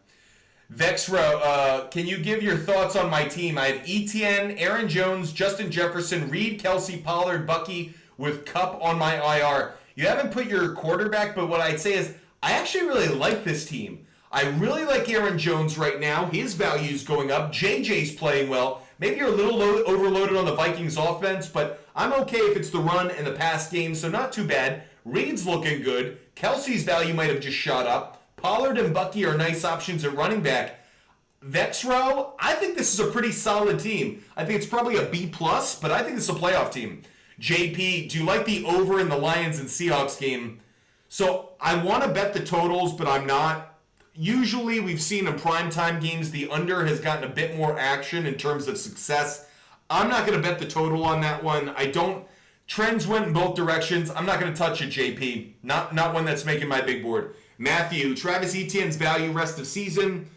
Vexro, can you give your thoughts on my team? I have Etienne, Aaron Jones, Justin Jefferson, Reed, Kelsey, Pollard, Bucky with Kupp on my IR. You haven't put your quarterback, but what I'd say is I actually really like this team. I really like Aaron Jones right now. His value is going up. JJ's playing well. Maybe you're a little overloaded on the Vikings offense, but I'm okay if it's the run and the pass game, so not too bad. Reed's looking good. Kelsey's value might have just shot up. Pollard and Bucky are nice options at running back. Vexro, I think this is a pretty solid team. I think it's probably a B+, but I think it's a playoff team. JP, do you like the over in the Lions and Seahawks game? So I want to bet the totals, but I'm not. Usually we've seen in primetime games the under has gotten a bit more action in terms of success. I'm not going to bet the total on that one. Trends went in both directions. I'm not going to touch it, JP. Not one that's making my big board. Matthew, Travis Etienne's value rest of season.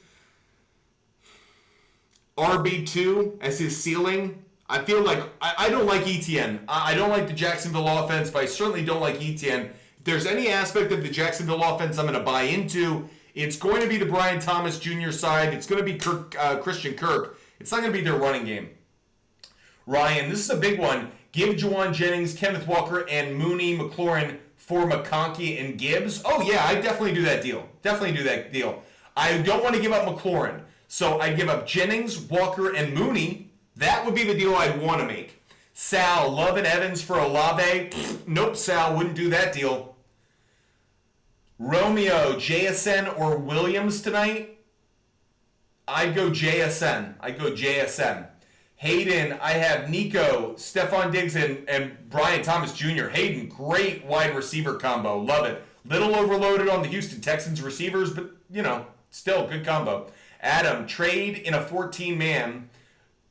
RB2 as his ceiling. I feel like I don't like Etienne. I don't like the Jacksonville offense, but I certainly don't like Etienne. If there's any aspect of the Jacksonville offense I'm going to buy into, it's going to be the Brian Thomas Jr. side. It's going to be Christian Kirk It's not going to be their running game. Ryan, this is a big one. Give Juwan Jennings, Kenneth Walker, and Mooney McLaurin for McConkey and Gibbs. Oh, yeah, I'd definitely do that deal. Definitely do that deal. I don't want to give up McLaurin. So I'd give up Jennings, Walker, and Mooney. That would be the deal I'd want to make. Sal, Love and Evans for Olave. Nope, Sal, wouldn't do that deal. Romeo, JSN, or Williams tonight? I'd go JSN. Hayden, I have Nico, Stephon Diggs, and Brian Thomas Jr. Hayden, great wide receiver combo. Love it. Little overloaded on the Houston Texans receivers, but, still good combo. Adam, trade in a 14-man.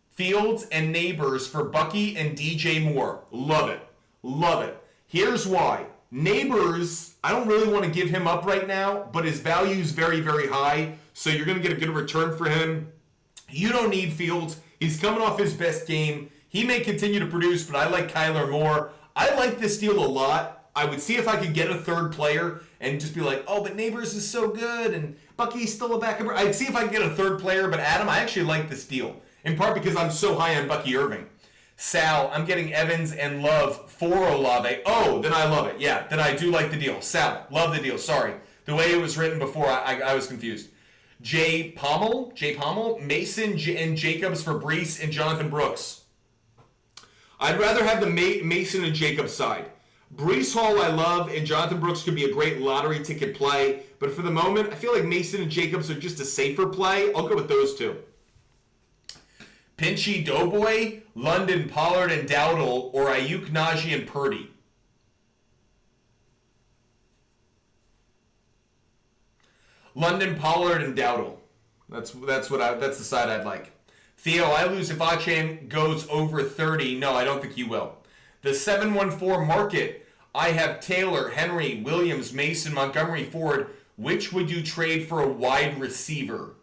Fields and Neighbors for Bucky and DJ Moore. Love it. Here's why. Neighbors, I don't really want to give him up right now, but his value is very, very high, so you're going to get a good return for him. You don't need Fields. He's coming off his best game. He may continue to produce, but I like Kyler more. I like this deal a lot. I would see if I could get a third player and just be like, oh, but Neighbors is so good, and Bucky's still a backup. I'd see if I could get a third player, but Adam, I actually like this deal, in part because I'm so high on Bucky Irving. Sal, I'm getting Evans and Love for Olave. Oh, then I love it. Yeah, then I do like the deal. Sal, love the deal. Sorry. The way it was written before, I was confused. Jay Pommel, Mason and Jacobs for Brees and Jonathan Brooks. I'd rather have the Mason and Jacobs side. Brees Hall I love, and Jonathan Brooks could be a great lottery ticket play, but for the moment, I feel like Mason and Jacobs are just a safer play. I'll go with those two. Pinchy Doughboy, London, Pollard, and Dowdle, or Ayuk, Najee, and Purdy. London, Pollard, and Dowdle. That's the side I'd like. Theo, I lose if Achane goes over 30. No, I don't think you will. The 714 market. I have Taylor, Henry, Williams, Mason, Montgomery, Ford. Which would you trade for a wide receiver?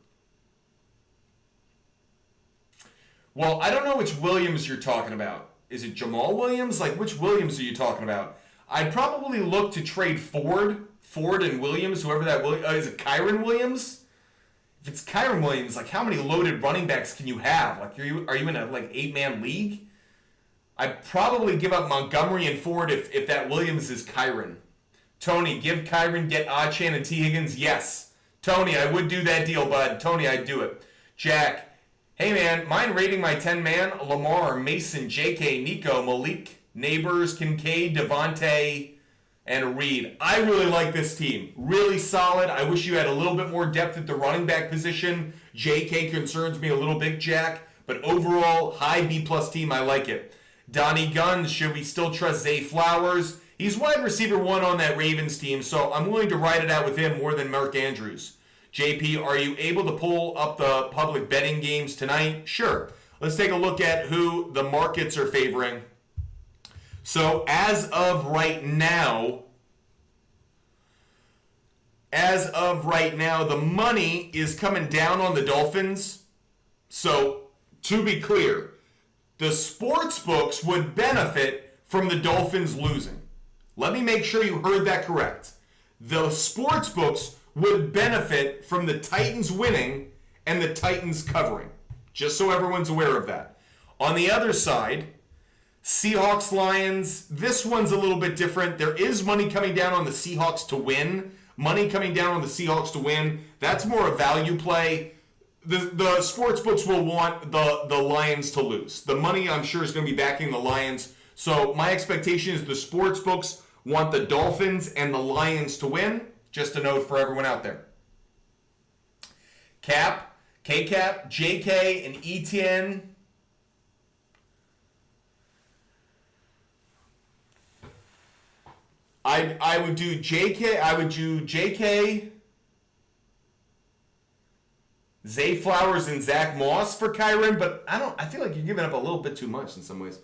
Well, I don't know which Williams you're talking about. Is it Jamal Williams? Like, which Williams are you talking about? I'd probably look to trade Ford and Williams, whoever that is it Kyron Williams? If it's Kyron Williams, like how many loaded running backs can you have? Like are you in a 8-man league? I'd probably give up Montgomery and Ford if that Williams is Kyron. Tony, give Kyron, get Achane and T. Higgins. Yes. Tony, I would do that deal, bud. Tony, I'd do it. Jack, hey man, mind rating my 10-man? Lamar, Mason, JK, Nico, Malik, Neighbors, Kincaid, Devontae, and Reed. I really like this team. Really solid. I wish you had a little bit more depth at the running back position. JK concerns me a little bit, Jack. But overall, high B-plus team. I like it. Donnie Guns, should we still trust Zay Flowers? He's wide receiver 1 on that Ravens team, so I'm willing to ride it out with him more than Mark Andrews. JP, are you able to pull up the public betting games tonight? Sure. Let's take a look at who the markets are favoring. So as of right now, the money is coming down on the Dolphins. So to be clear, the sports books would benefit from the Dolphins losing. Let me make sure you heard that correct. The sports books would benefit from the Titans winning and the Titans covering. Just so everyone's aware of that. On the other side, Seahawks, Lions, this one's a little bit different. There is money coming down on the Seahawks to win. That's more a value play. The sports books will want the Lions to lose. The money, I'm sure, is going to be backing the Lions. So my expectation is the sports books want the Dolphins and the Lions to win. Just a note for everyone out there. Cap, K-Cap, JK, and ETN. I would do JK, Zay Flowers, and Zach Moss for Kyron, but I feel like you're giving up a little bit too much in some ways.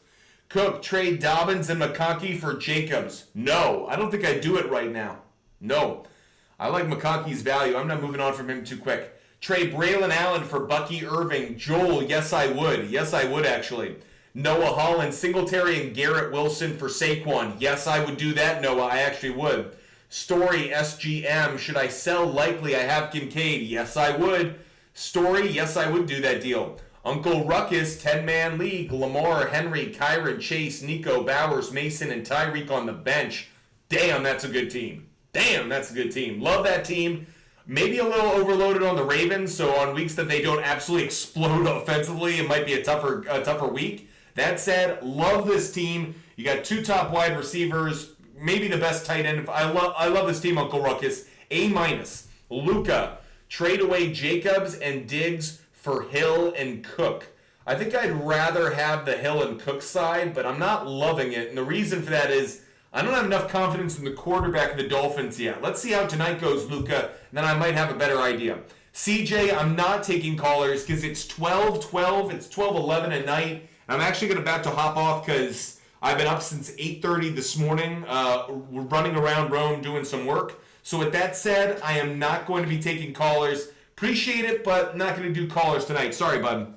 Cook, trade Dobbins and McConkey for Jacobs. No, I don't think I'd do it right now. No. I like McConkey's value. I'm not moving on from him too quick. Trade Braylon Allen for Bucky Irving. Joel, yes I would. Yes I would actually. Noah Holland, Singletary, and Garrett Wilson for Saquon. Yes, I would do that, Noah. I actually would. Story, SGM. Should I sell? Likely. I have Kincaid. Yes, I would. Story, yes, I would do that deal. Uncle Ruckus, 10-man league. Lamar, Henry, Kyron, Chase, Nico, Bowers, Mason, and Tyreek on the bench. Damn, that's a good team. Love that team. Maybe a little overloaded on the Ravens, so on weeks that they don't absolutely explode offensively, it might be a tougher week. That said, love this team. You got 2 top wide receivers, maybe the best tight end. I love this team, Uncle Ruckus. A-. Luka, trade away Jacobs and Diggs for Hill and Cook. I think I'd rather have the Hill and Cook side, but I'm not loving it. And the reason for that is I don't have enough confidence in the quarterback of the Dolphins yet. Let's see how tonight goes, Luka, and then I might have a better idea. CJ, I'm not taking callers because it's 12-12. It's 12-11 at night. I'm actually about to hop off because I've been up since 8:30 this morning. We're running around Rome doing some work. So with that said, I am not going to be taking callers. Appreciate it, but not going to do callers tonight. Sorry, bud.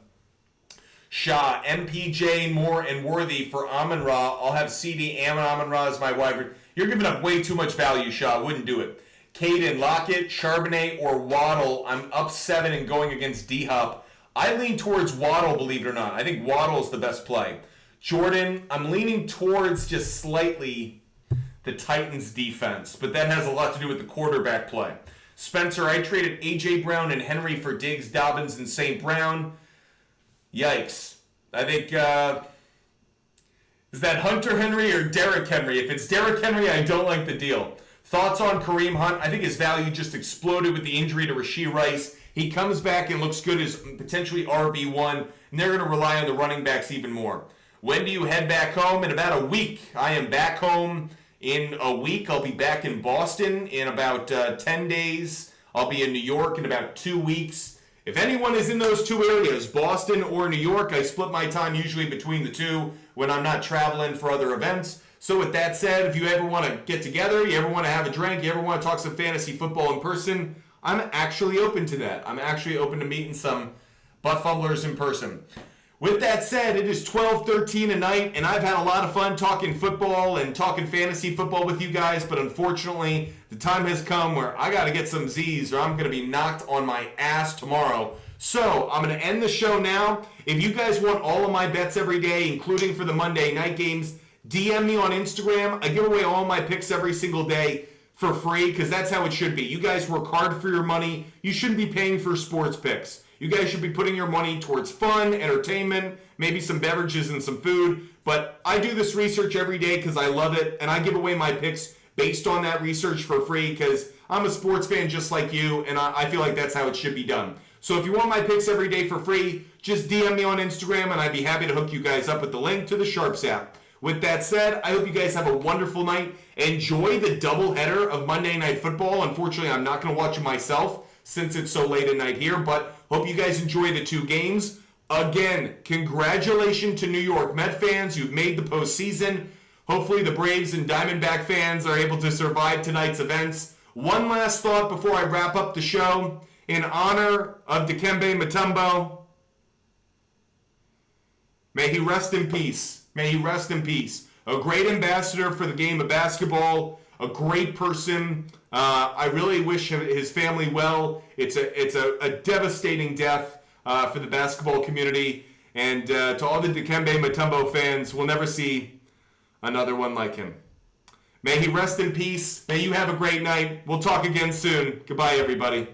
Shaw, MPJ, Moore, and Worthy for Amon-Ra. I'll have CD and Amon-Ra as my wide. You're giving up way too much value, Shaw. Wouldn't do it. Caden, Lockett, Charbonnet, or Waddle. I'm up 7 and going against D-Hop. I lean towards Waddle, believe it or not. I think Waddle is the best play. Jordan, I'm leaning towards just slightly the Titans defense, but that has a lot to do with the quarterback play. Spencer, I traded A.J. Brown and Henry for Diggs, Dobbins, and St. Brown. Yikes. I think, is that Hunter Henry or Derrick Henry? If it's Derrick Henry, I don't like the deal. Thoughts on Kareem Hunt? I think his value just exploded with the injury to Rashee Rice. He comes back and looks good as potentially RB1, and they're going to rely on the running backs even more. When do you head back home? In about a week. I am back home in a week. I'll be back in Boston in about 10 days. I'll be in New York in about 2 weeks. If anyone is in those 2 areas, Boston or New York, I split my time usually between the 2 when I'm not traveling for other events. So with that said, if you ever want to get together, you ever want to have a drink, you ever want to talk some fantasy football in person, I'm actually open to that. I'm actually open to meeting some butt fumblers in person. With that said, it is 12:13 at night, and I've had a lot of fun talking football and talking fantasy football with you guys, but unfortunately, the time has come where I got to get some Z's or I'm going to be knocked on my ass tomorrow. So, I'm going to end the show now. If you guys want all of my bets every day, including for the Monday night games, DM me on Instagram. I give away all my picks every single day for free because that's how it should be. You guys work hard for your money. You shouldn't be paying for sports picks. You guys should be putting your money towards fun, entertainment, maybe some beverages and some food. But I do this research every day because I love it, and I give away my picks based on that research for free because I'm a sports fan just like you, and I feel like that's how it should be done. So if you want my picks every day for free, just DM me on Instagram, and I'd be happy to hook you guys up with the link to the SHARPZ app. With that said, I hope you guys have a wonderful night. Enjoy the doubleheader of Monday Night Football. Unfortunately, I'm not going to watch it myself since it's so late at night here, but hope you guys enjoy the 2 games. Again, congratulations to New York Met fans. You've made the postseason. Hopefully the Braves and Diamondback fans are able to survive tonight's events. One last thought before I wrap up the show. In honor of Dikembe Mutombo, may he rest in peace. May he rest in peace. A great ambassador for the game of basketball, a great person. I really wish his family well. It's a devastating death for the basketball community. And to all the Dikembe Mutombo fans, we'll never see another one like him. May he rest in peace. May you have a great night. We'll talk again soon. Goodbye, everybody.